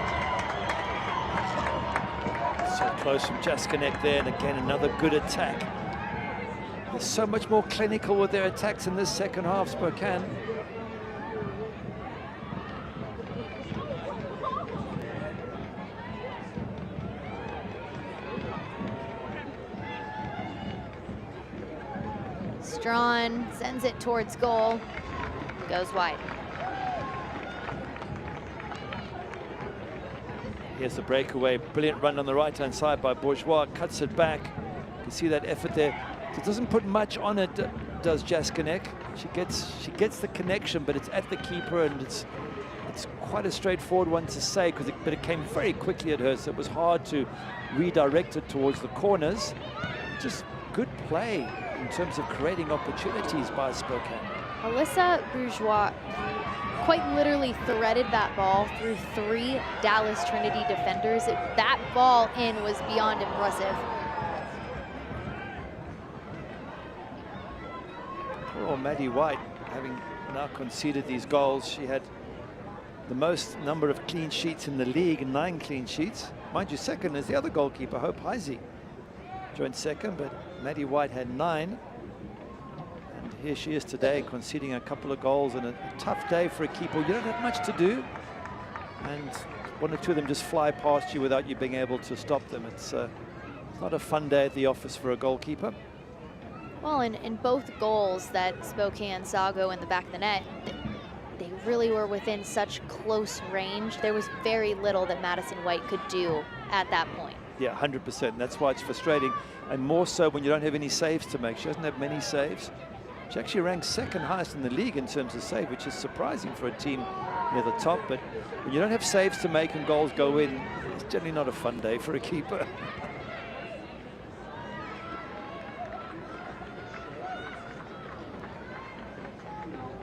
So close from Jaskinek there, and again another good attack. They're so much more clinical with their attacks in this second half, Spokane.
Strawn sends it towards goal, goes wide.
Here's the breakaway, brilliant run on the right-hand side by Bourgeois, cuts it back. You can see that effort there. It doesn't put much on it, does Jaskinek. She gets the connection, but it's at the keeper, and it's quite a straightforward one to say, but it came very quickly at her, so it was hard to redirect it towards the corners. Just good play in terms of creating opportunities by Spokane.
Alyssa Bourgeois quite literally threaded that ball through 3 Dallas Trinity defenders. That ball in was beyond impressive.
Poor Maddie White, having now conceded these goals. She had the most number of clean sheets in the league, 9 clean sheets. Mind you, second is the other goalkeeper, Hope Heisey. Joined second, but Maddie White had 9. And here she is today, conceding a couple of goals, and a tough day for a keeper. You don't have much to do, and 1 or 2 of them just fly past you without you being able to stop them. It's not a fun day at the office for a goalkeeper.
Well, in both goals that Spokane saw go in the back of the net, they really were within such close range. There was very little that Madison White could do at that point.
Yeah, 100%. That's why it's frustrating, and more so when you don't have any saves to make. She doesn't have many saves. She actually ranks 2nd highest in the league in terms of save, which is surprising for a team near the top. But when you don't have saves to make and goals go in, it's generally not a fun day for a keeper.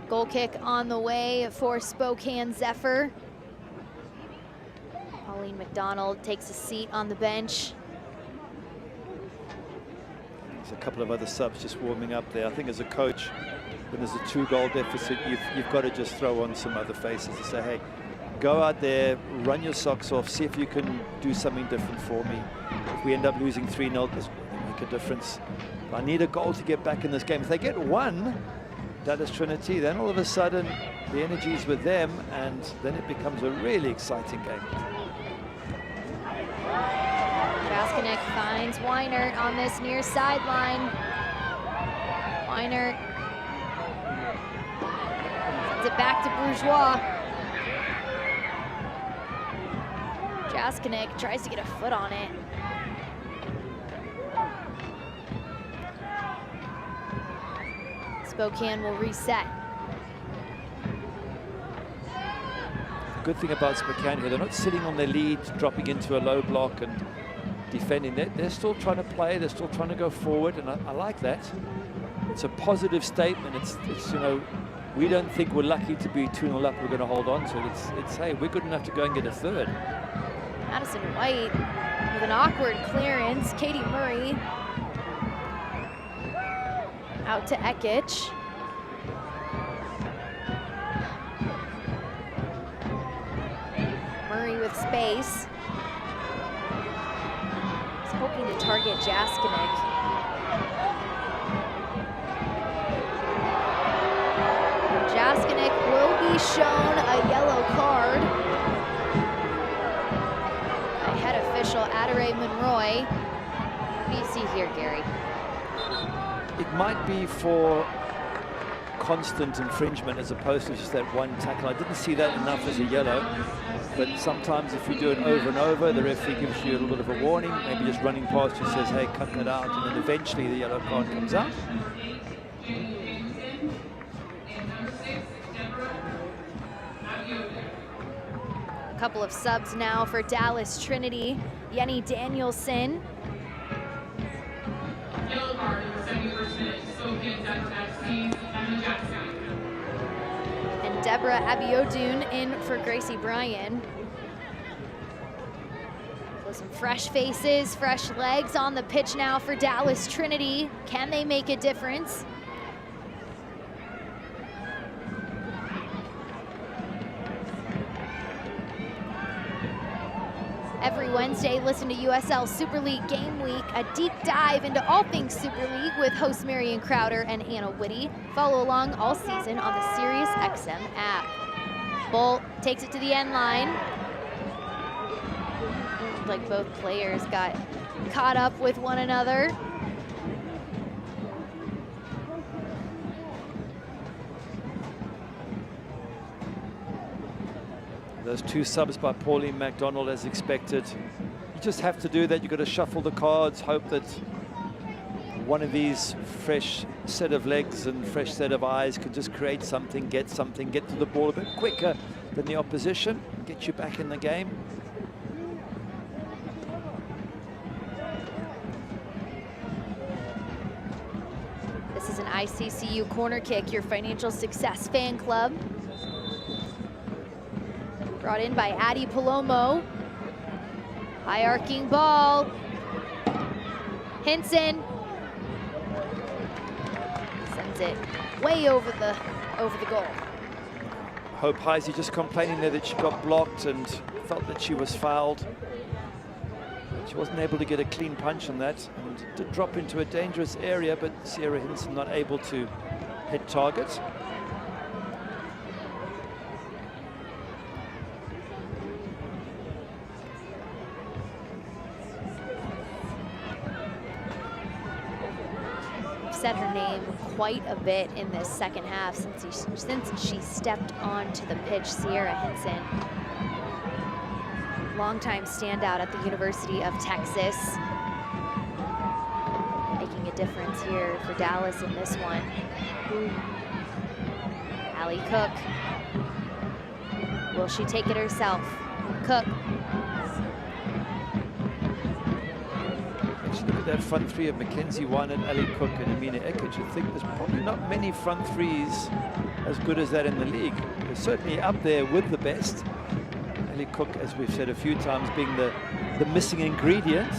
Goal kick on the way for Spokane Zephyr. Pauline McDonald takes a seat on the bench.
There's a couple of other subs just warming up there. I think as a coach, when there's a 2-goal deficit, you've got to just throw on some other faces and say, hey, go out there, run your socks off, see if you can do something different for me. If we end up losing 3-0, this will make a difference. I need a goal to get back in this game. If they get 1, Dallas Trinity, then all of a sudden the energy's with them, and then it becomes a really exciting game.
Jaskinek finds Weinert on this near sideline. Weinert sends it back to Bourgeois. Jaskinek tries to get a foot on it. Spokane will reset.
good thing about Spokane here. They're not sitting on their lead, dropping into a low block and defending. They're still trying to play. They're still trying to go forward, and I like that. It's a positive statement. It's you know, we don't think we're lucky to be 2-0 up. We're going to hold on to it. It's hey, we're good enough to go and get a third.
Madison White with an awkward clearance. Katie Murray out to Ekic. Murray with space. He's hoping to target Jaskinek. Jaskinek will be shown a yellow card. By head official Adare Monroy. What do you see here, Gary?
It might be for constant infringement as opposed to just that one tackle. I didn't see that enough as a yellow, but sometimes if you do it over and over, the referee gives you a little bit of a warning, maybe just running past you says, hey, cut that out, and then eventually the yellow card comes out.
A couple of subs now for Dallas Trinity. Yenny Danielson. And Deborah Abiodun in for Gracie Bryan. So some fresh faces, fresh legs on the pitch now for Dallas Trinity. Can they make a difference? Every Wednesday, listen to USL Super League Game Week, a deep dive into all things Super League with hosts Marion Crowder and Anna Whitty. Follow along all season on the SiriusXM app. Bolt takes it to the end line. Looked like both players got caught up with one another.
Those two subs by Pauline McDonald as expected. You just have to do that. You've got to shuffle the cards, hope that one of these fresh set of legs and fresh set of eyes can just create something, get to the ball a bit quicker than the opposition, get you back in the game.
This is an ICCU corner kick, your financial success fan club. Brought in by Addie Palomo. High arcing ball. Hinson sends it way over the goal.
Hope Heisey just complaining there that she got blocked and felt that she was fouled. She wasn't able to get a clean punch on that and did drop into a dangerous area, but Sierra Hinson not able to hit target.
Said her name quite a bit in this second half since she stepped onto the pitch. Sierra Hinson, longtime standout at the University of Texas, making a difference here for Dallas in this one. Allie Cook, will she take it herself? Cook.
Look at that front three of Mackenzie Wan and Ali Cook and Amina Ekic. I think there's probably not many front threes as good as that in the league. They're certainly up there with the best. Ali Cook, as we've said a few times, being the missing ingredient,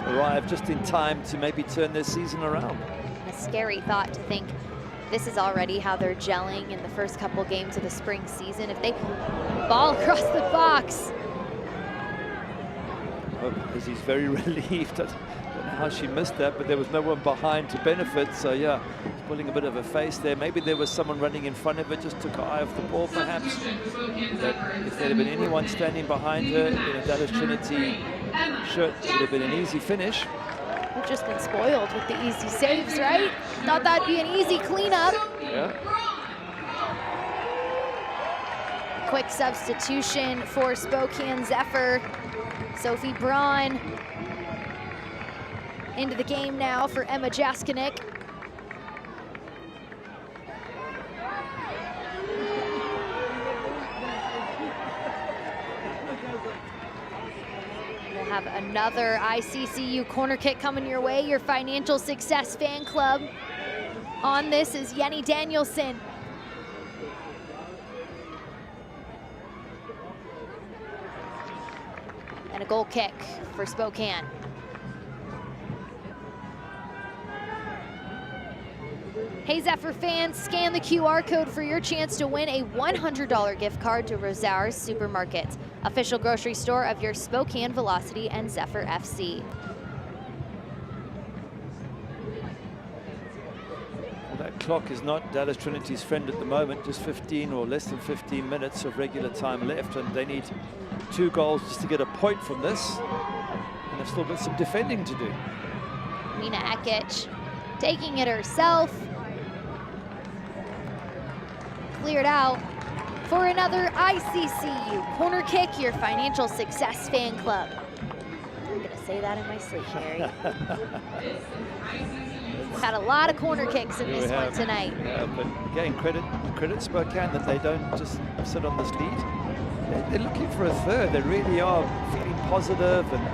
arrived just in time to maybe turn their season around.
A scary thought to think this is already how they're gelling in the first couple games of the spring season. If they ball across the box.
Oh, because he's very relieved. I don't know how she missed that, but there was no one behind to benefit. So yeah, pulling a bit of a face there. Maybe there was someone running in front of it, just took her eye off the ball perhaps. But if there had been anyone standing behind her in a Dallas Trinity shirt, it would have been an easy finish.
We've just been spoiled with the easy saves, right? Thought that'd be an easy cleanup.
Yeah.
Quick substitution for Spokane Zephyr. Sophie Braun into the game now for Emma Jaskinek. have another ICCU corner kick coming your way. Your Financial Success Fan Club on this is Jenny Danielson. And a goal kick for Spokane. Hey Zephyr fans, scan the QR code for your chance to win a $100 gift card to Rosauer's Supermarket, official grocery store of your Spokane Velocity and Zephyr FC.
Well, that clock is not Dallas Trinity's friend at the moment, just 15 or less than 15 minutes of regular time left, and they need 2 goals just to get a point from this, and they've still got some defending to do.
Mina Ekic taking it herself. Cleared out for another ICCU corner kick, your Financial Success Fan Club. I'm gonna say that in my sleep, Harry. We've had a lot of corner kicks in this one tonight.
Yeah, but again, credit Spokane that they don't just sit on this lead. They're looking for a third. They really are feeling positive and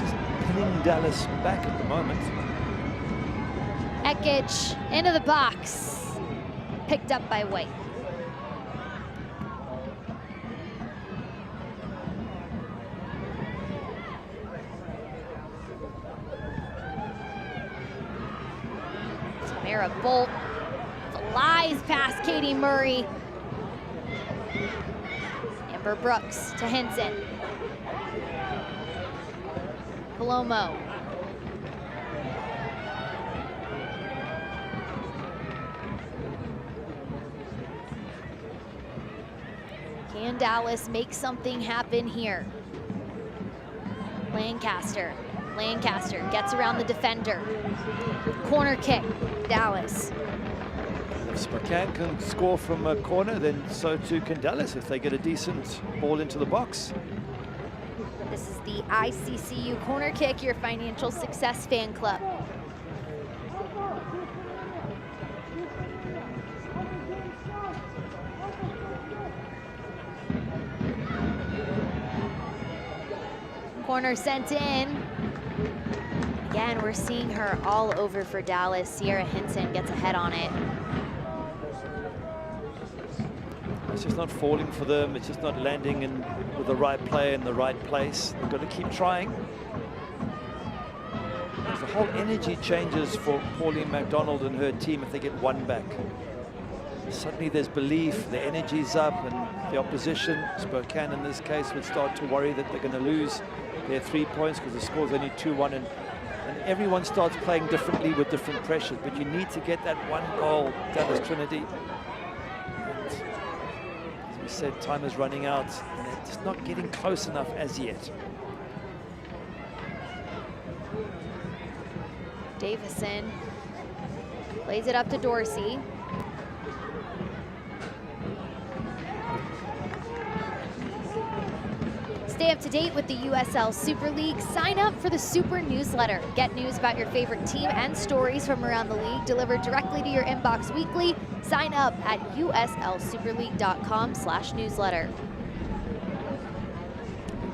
just pinning Dallas back at the moment.
Ekic into the box. Picked up by White. Tamara Bolt flies past Katie Murray. Amber Brooks to Henson. Palomo. Can Dallas make something happen here? Lancaster gets around the defender. Corner kick, Dallas.
If Spokane can score from a corner, then so too can Dallas if they get a decent ball into the box.
This is the ICCU corner kick, your Financial Success Fan Club. Corner sent in. Again, we're seeing her all over for Dallas. Sierra Henson gets a head on it.
It's just not falling for them. It's just not landing in with the right player in the right place. They've got to keep trying. The whole energy changes for Pauline McDonald and her team if they get one back. Suddenly there's belief, the energy's up, and the opposition, Spokane in this case, would start to worry that they're going to lose their 3 points because the score's only 2-1, and everyone starts playing differently with different pressures. But you need to get that one goal, Dallas Trinity. And as we said, time is running out, and they're just not getting close enough as yet.
Davison plays it up to Dorsey. Stay up to date with the USL Super League. Sign up for the Super newsletter. Get news about your favorite team and stories from around the league delivered directly to your inbox weekly. Sign up at uslsuperleague.com/newsletter.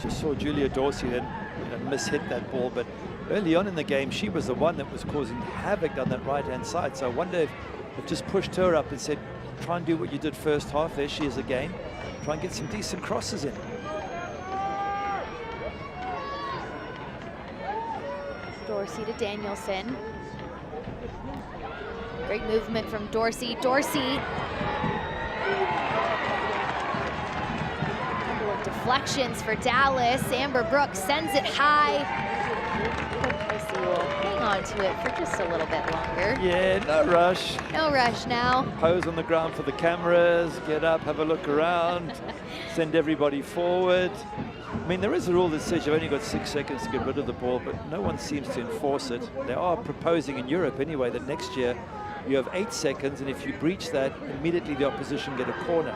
Just saw Julia Dorsey then mishit that ball, but early on in the game, she was the one that was causing havoc on that right-hand side. So I wonder if they've just pushed her up and said, try and do what you did first half. There she is again. Try and get some decent crosses in.
Dorsey to Danielson. Great movement from Dorsey. Dorsey. Couple of deflections for Dallas. Amber Brooks sends it high. Dorsey will hang on to it for just a little bit longer.
Yeah, no rush.
No rush now.
Pose on the ground for the cameras, get up, have a look around, send everybody forward. I mean, there is a rule that says you've only got 6 seconds to get rid of the ball, but no one seems to enforce it. They are proposing in Europe anyway that next year you have 8 seconds, and if you breach that, immediately the opposition get a corner.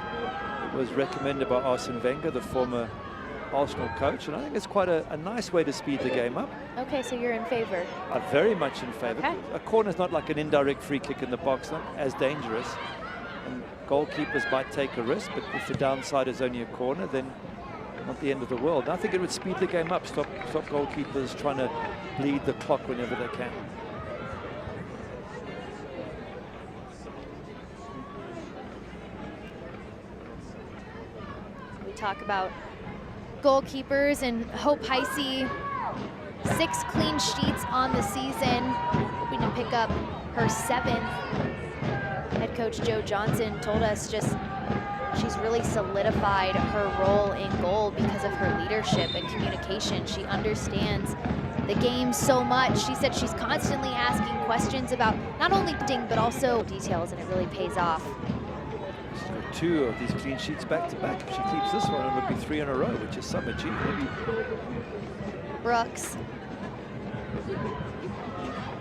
It was recommended by Arsene Wenger, the former Arsenal coach, and I think it's quite a nice way to speed the game up.
Okay, so you're in favor.
I'm very much in favor.
Okay.
A corner is not like an indirect free kick in the box, not as dangerous. And goalkeepers might take a risk, but if the downside is only a corner, then not the end of the world. And I think it would speed the game up, stop goalkeepers trying to bleed the clock whenever they can.
We talk about goalkeepers, and Hope Heisey, 6 clean sheets on the season, hoping to pick up her 7th. Head coach Joe Johnson told us just she's really solidified her role in goal because of her leadership and communication. She understands the game so much. She said she's constantly asking questions about not only but also details, and it really pays off.
She's got 2 of these clean sheets back to back. If she keeps this one, it'll be 3 in a row, which is some achievement.
Brooks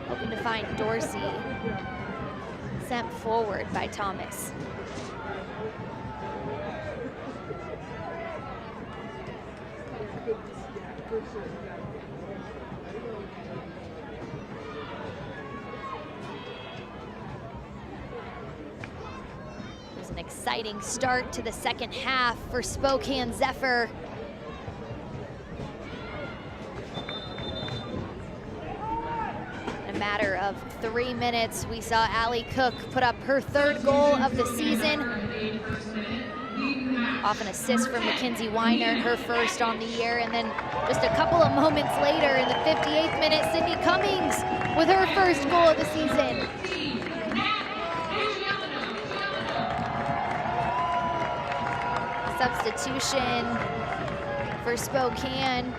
hoping to find Dorsey, sent forward by Thomas. It was an exciting start to the second half for Spokane Zephyr. In a matter of 3 minutes, we saw Allie Cook put up her 3rd goal of the season, off an assist from Mackenzie Weiner, her 1st on the year. And then just a couple of moments later, in the 58th minute, Sydney Cummings with her 1st goal of the season. Substitution for Spokane.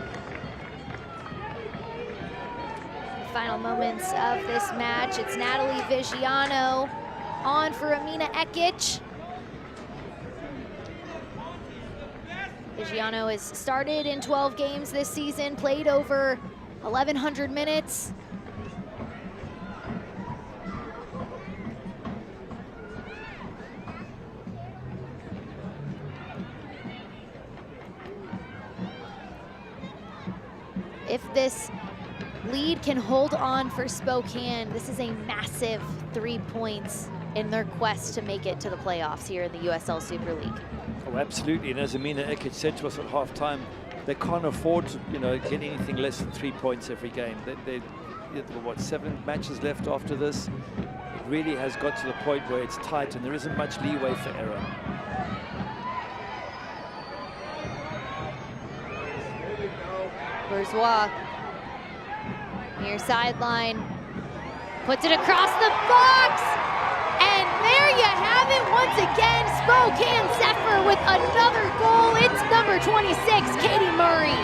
Final moments of this match, it's Natalie Vigiano on for Amina Ekic. Vigiano has started in 12 games this season, played over 1,100 minutes. If this lead can hold on for Spokane, this is a massive 3 points in their quest to make it to the playoffs here in the USL Super League.
Oh, absolutely. And as Amina Ekic said to us at halftime, they can't afford to, get anything less than 3 points every game. They've what, 7 matches left after this? It really has got to the point where it's tight and there isn't much leeway for error.
Bourgeois, near sideline, puts it across the box, and there you have it once again, Spokane Zephyr with another goal. It's number 26, Katie Murray.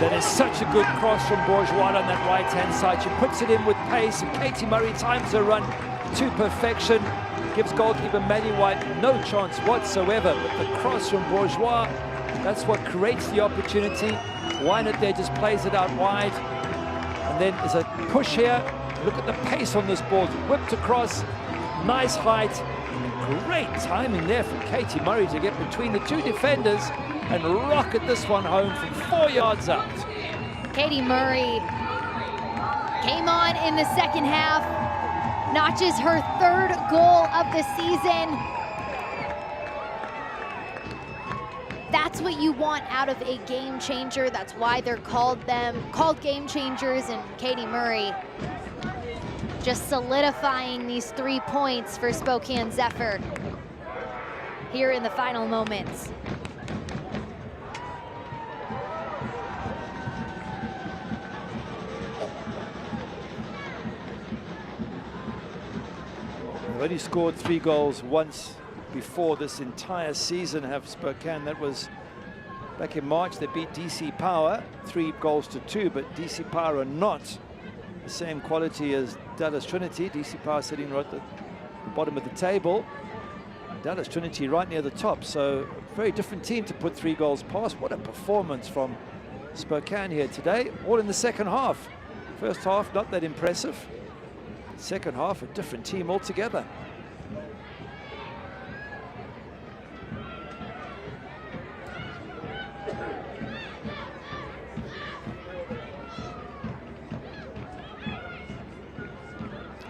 That is such a good cross from Bourgeois on that right-hand side. She puts it in with pace, and Katie Murray times her run to perfection. Gives goalkeeper Maddie White no chance whatsoever, but the cross from Bourgeois, that's what creates the opportunity. Wynett there just plays it out wide. And then there's a push here. Look at the pace on this ball. Whipped across, nice height. And great timing there from Katie Murray to get between the 2 defenders and rocket this one home from 4 yards out.
Katie Murray came on in the second half, notches her 3rd goal of the season. That's what you want out of a game changer. That's why they're called game changers, and Katie Murray just solidifying these 3 points for Spokane Zephyr here in the final moments.
They've only scored 3 goals once before this entire season, have Spokane. That was back in March. They beat DC Power 3 goals to 2, but DC Power are not the same quality as Dallas Trinity. DC Power sitting right at the bottom of the table, Dallas Trinity right near the top, so a very different team to put 3 goals past. What a performance from Spokane here today, all in the second half. First half not that impressive, second half a different team altogether.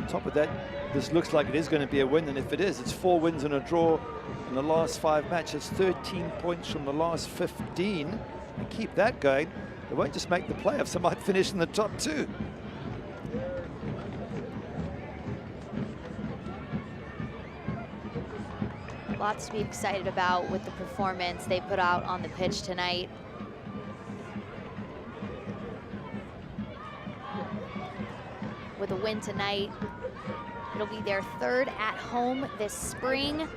top of that, this looks like it is going to be a win, and if it is, it's 4 wins and a draw in the last 5 matches, 13 points from the last 15, and keep that going. They won't just make the playoffs, they might finish in the top 2.
Lots to be excited about with the performance they put out on the pitch tonight. With a win tonight, it'll be their 3rd at home this spring,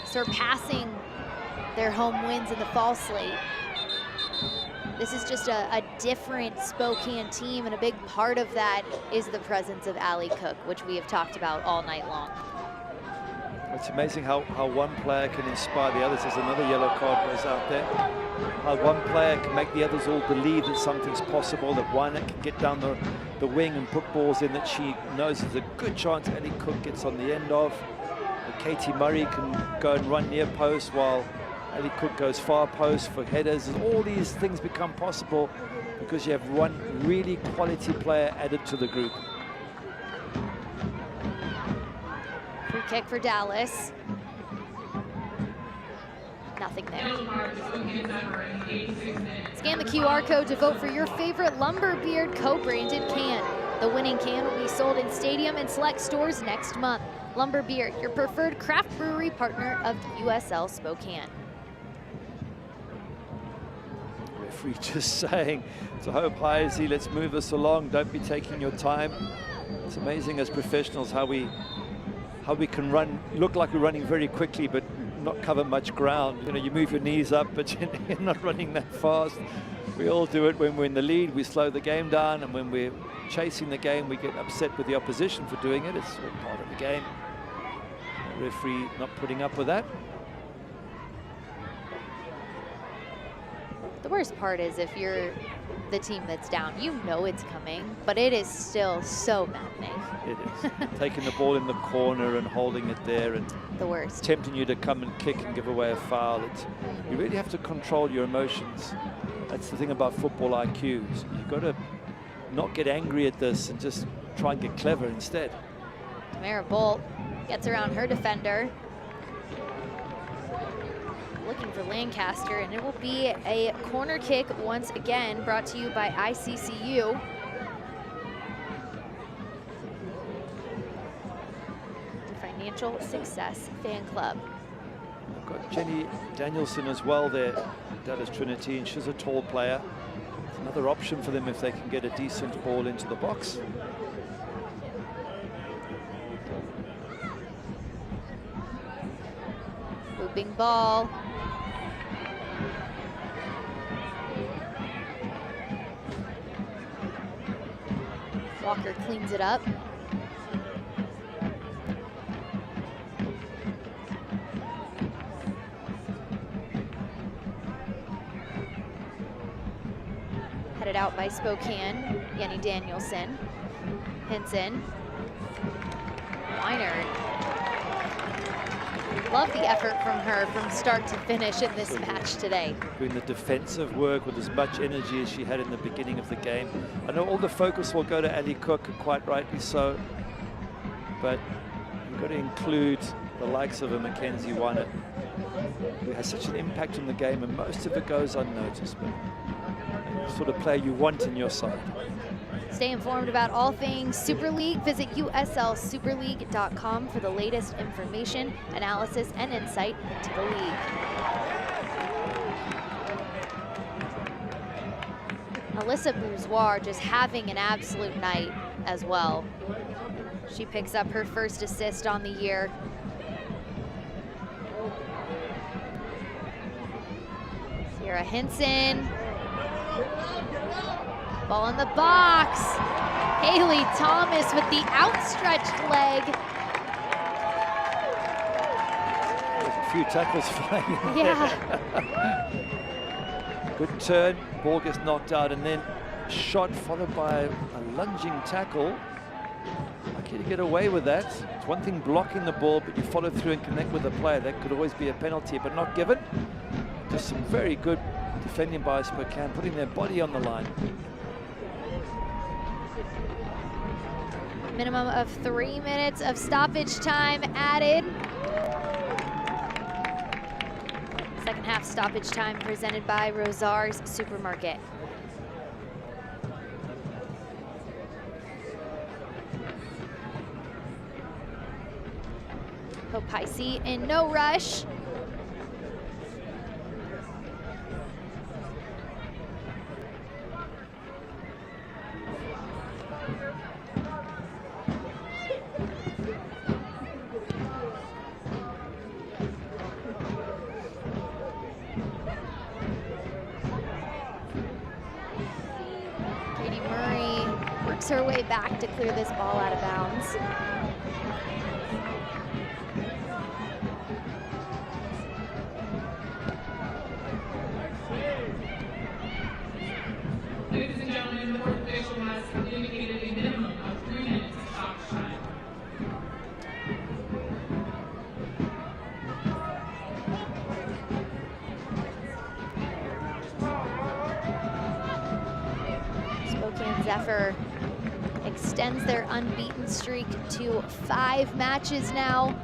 surpassing their home wins in the fall slate. This is just a different Spokane team, and a big part of that is the presence of Allie Cook, which we have talked about all night long.
It's amazing how one player can inspire the others. There's another yellow card goes out there. How one player can make the others all believe that something's possible, that one can get down the wing and put balls in that she knows there's a good chance Allie Cook gets on the end of. That Katie Murray can go and run near post while Allie Cook goes far post for headers. And all these things become possible because you have one really quality player added to the group.
Free kick for Dallas. Nothing there. Scan the QR code to vote for your favorite Lumberbeard co-branded can. The winning can will be sold in stadium and select stores next month. Lumberbeard, your preferred craft brewery partner of USL Spokane.
Referee just saying to Hope Heisey, let's move this along, don't be taking your time. It's amazing as professionals how we can run, look like we're running very quickly, but not cover much ground. You know, you move your knees up, but you're not running that fast. We all do it when we're in the lead. We slow the game down, and when we're chasing the game, we get upset with the opposition for doing it. It's all part of the game. The referee not putting up with that.
The worst part is if you're the team that's down, you know it's coming, but it is still so maddening.
It is. Taking the ball in the corner and holding it there and
the worst.
Tempting you to come and kick and give away a foul. You really have to control your emotions. That's the thing about football IQs. You've got to not get angry at this and just try and get clever instead.
Tamara Bolt gets around her defender. Looking for Lancaster, and it will be a corner kick once again, brought to you by ICCU. Financial Success Fan Club.
We've got Jenny Danielson as well there, Dallas Trinity, and she's a tall player. It's another option for them if they can get a decent ball into the box.
Looping ball. Walker cleans it up. Headed out by Spokane, Jenny Danielson. Hinson. Weiner. Love the effort from her from start to finish in this match today.
Doing the defensive work with as much energy as she had in the beginning of the game. I know all the focus will go to Allie Cook, quite rightly so, but you've got to include the likes of a Mackenzie Weiner, who has such an impact on the game, and most of it goes unnoticed, but the sort of player you want in your side.
Stay informed about all things Super League. Visit USLSuperLeague.com for the latest information, analysis, and insight into the league. Alyssa Bourgeois just having an absolute night as well. She picks up her first assist on the year. Sierra Hinson. Ball in the box. Haley Thomas with the outstretched leg.
There's a few tackles flying in
Yeah.
there. Good turn, ball gets knocked out, and then shot followed by a lunging tackle. Lucky to get away with that. It's one thing blocking the ball, but you follow through and connect with the player. That could always be a penalty, but not given. Just some very good defending by Spokane, putting their body on the line.
minimum of 3 minutes of stoppage time added. Second half stoppage time presented by Rosar's Supermarket. Hopaisi in no rush. Her way back to clear this ball out of bounds.
Ladies and gentlemen, the fourth official has indicated a minimum of 3 minutes of stoppage time.
Spokane Zephyr extends their unbeaten streak to 5 matches now.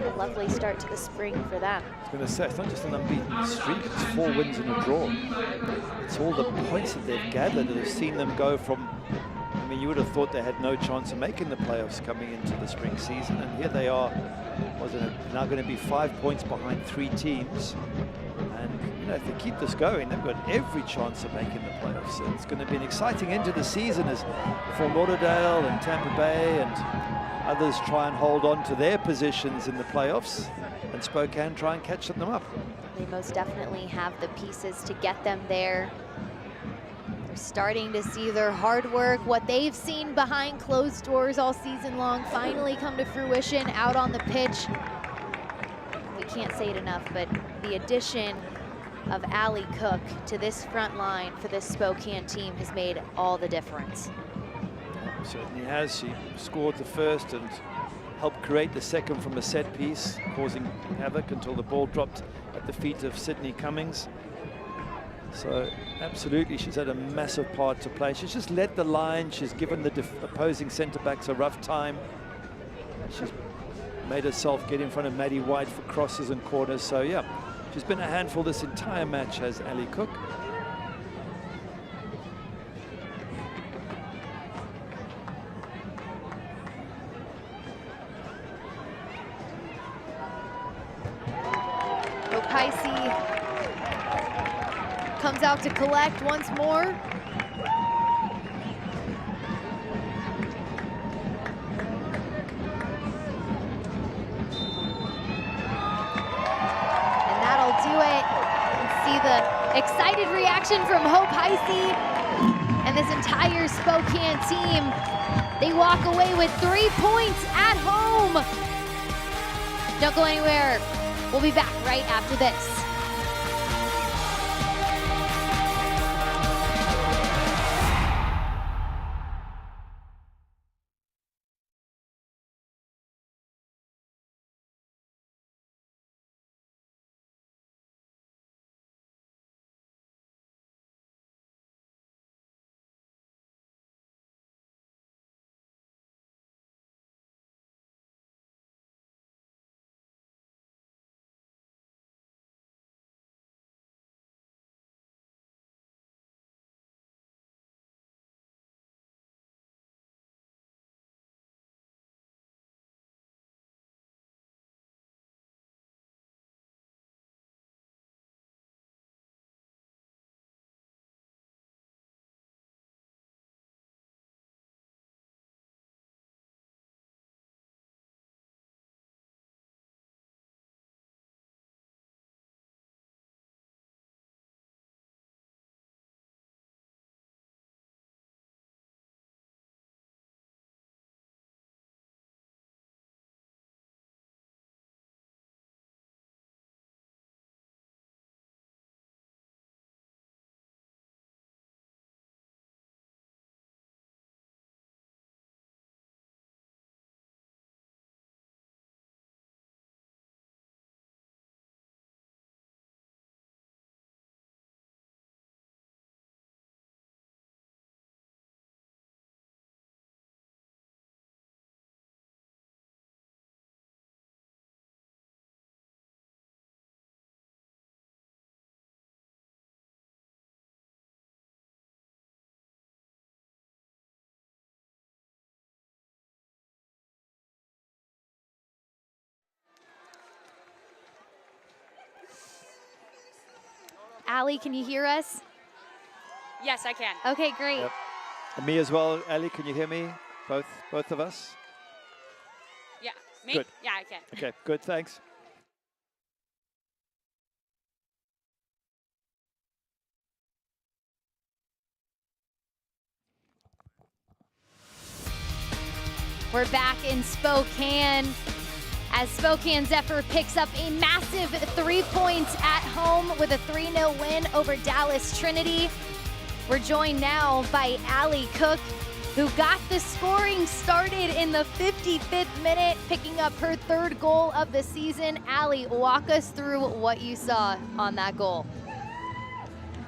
A lovely start to the spring for them.
I was going to say, it's not just an unbeaten streak, it's 4 wins and a draw. It's all the points that they've gathered that have seen them go from, I mean, you would have thought they had no chance of making the playoffs coming into the spring season, and here they are, now going to be 5 points behind 3 teams. And you know, if they keep this going, they've got every chance of making the playoffs. So it's going to be an exciting end to the season as Fort Lauderdale and Tampa Bay and others try and hold on to their positions in the playoffs, and Spokane try and catch them up.
They most definitely have the pieces to get them there. They're starting to see their hard work, what they've seen behind closed doors all season long, finally come to fruition out on the pitch. We can't say it enough, but the addition of Allie Cook to this front line for this Spokane team has made all the difference.
Certainly has. She scored the first and helped create the second from a set piece, causing havoc until the ball dropped at the feet of Sydney Cummings. So absolutely, she's had a massive part to play. She's just led the line. She's given the opposing centre-backs a rough time. She's made herself get in front of Maddie White for crosses and corners. So yeah, she's been a handful this entire match, has Allie Cook.
Comes out to collect once more. And that'll do it. You can see the excited reaction from Hope Heisey and this entire Spokane team. They walk away with 3 points at home. Don't go anywhere. We'll be back right after this. Allie, can you hear us?
Yes, I can.
Okay, great.
Yep. And me as well, Allie, can you hear me? Both of us?
Yeah, me?
Good.
Yeah, I can.
Okay, good, thanks.
We're back in Spokane as Spokane Zephyr picks up a massive 3 points at home with a 3-0 win over Dallas Trinity. We're joined now by Allie Cook, who got the scoring started in the 55th minute, picking up her 3rd goal of the season. Allie, walk us through what you saw on that goal.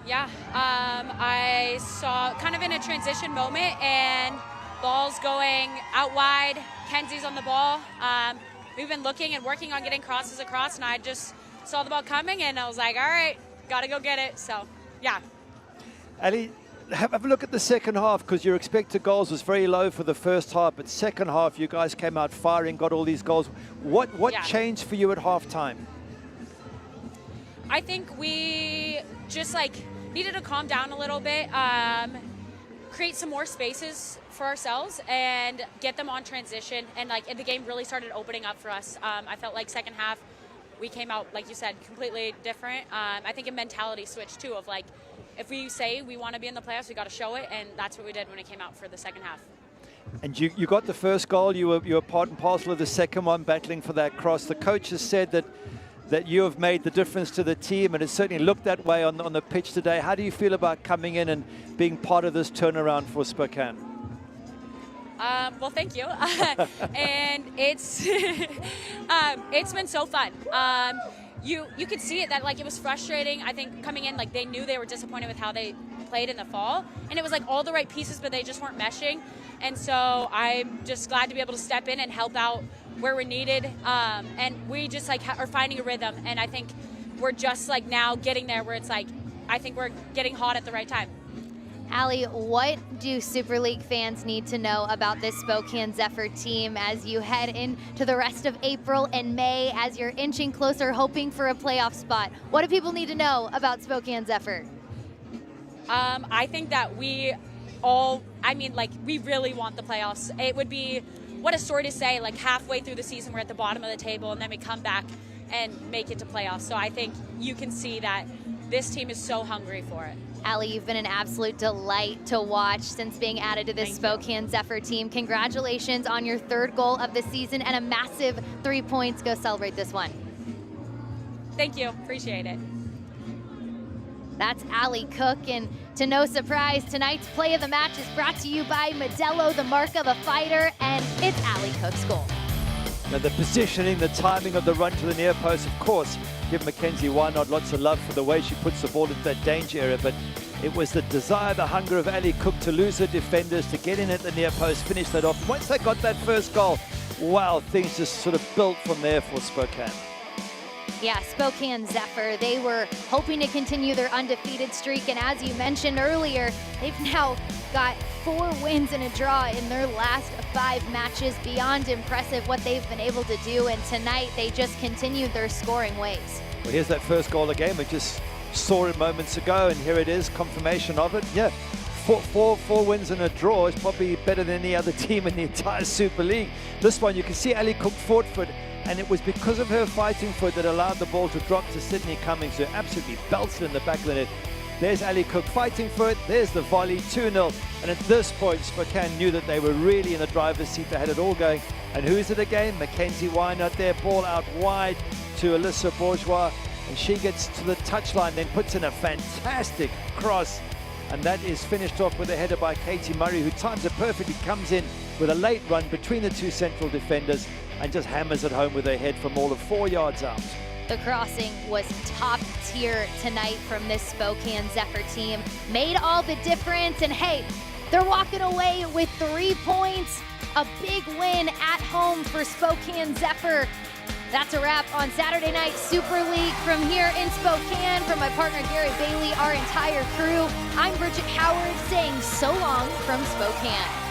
Yeah, I saw kind of in a transition moment, and ball's going out wide. Kenzie's on the ball. We've been looking and working on getting crosses across, and I just saw the ball coming, and I was like, all right, got to go get it. So, yeah.
Ali, have a look at the second half, because your expected goals was very low for the first half, but second half you guys came out firing, got all these goals. What changed for you at halftime?
I think we just needed to calm down a little bit, create some more spaces for ourselves and get them on transition, and the game really started opening up for us. I felt like second half we came out, like you said, completely different. I think a mentality switch too of if we say we want to be in the playoffs, we got to show it, and that's what we did when it came out for the second half.
And you got the first goal, you were part and parcel of the second one, battling for that cross. The coach has said that you have made the difference to the team, and it certainly looked that way on the pitch today. How do you feel about coming in and being part of this turnaround for Spokane?
Well, thank you. And it's it's been so fun. You could see it that it was frustrating. I think coming in, they knew they were disappointed with how they played in the fall, and it was all the right pieces, but they just weren't meshing. And so I'm just glad to be able to step in and help out where we're needed. And we just are finding a rhythm, and I think we're just now getting there where it's I think we're getting hot at the right time.
Allie, what do Super League fans need to know about this Spokane Zephyr team as you head into the rest of April and May, as you're inching closer, hoping for a playoff spot? What do people need to know about Spokane Zephyr?
I think that we really want the playoffs. It would be, what a story to say, halfway through the season we're at the bottom of the table, and then we come back and make it to playoffs. So I think you can see that this team is so hungry for it.
Allie, you've been an absolute delight to watch since being added to this Spokane Zephyr team. Congratulations on your 3rd goal of the season and a massive 3 points. Go celebrate this one.
Thank you, appreciate it.
That's Allie Cook, and to no surprise, tonight's play of the match is brought to you by Modelo, the mark of a fighter, and it's Allie Cook's goal.
Now the positioning, the timing of the run to the near post, of course, give Mackenzie Wynot lots of love for the way she puts the ball into that danger area, but it was the desire, the hunger of Allie Cook to lose her defenders, to get in at the near post, finish that off. Once they got that first goal, wow, things just sort of built from there for Spokane.
Yeah, Spokane Zephyr, they were hoping to continue their undefeated streak, and as you mentioned earlier, they've now got 4 wins and a draw in their last 5 matches. Beyond impressive what they've been able to do, and tonight they just continued their scoring ways.
Well, here's that first goal again. We just saw it moments ago, and here it is, confirmation of it. Yeah, four wins and a draw is probably better than any other team in the entire Super League. This one, you can see Allie Cook fought for it, and it was because of her fighting foot that allowed the ball to drop to Sydney Cummings, who absolutely belts it in the back of the net. There's Allie Cook fighting for it. There's the volley, 2-0. And at this point, Spokane knew that they were really in the driver's seat. They had it all going. And who's it again? Mackenzie Wynot there, ball out wide to Alyssa Bourgeois. And she gets to the touchline, then puts in a fantastic cross. And that is finished off with a header by Katie Murray, who times it perfectly, comes in with a late run between the 2 central defenders and just hammers it home with her head from all of 4 yards out.
The crossing was top tier tonight from this Spokane Zephyr team. Made all the difference, and hey, they're walking away with 3 points. A big win at home for Spokane Zephyr. That's a wrap on Saturday Night Super League from here in Spokane. From my partner Gary Bailey, our entire crew, I'm Bridget Howard saying so long from Spokane.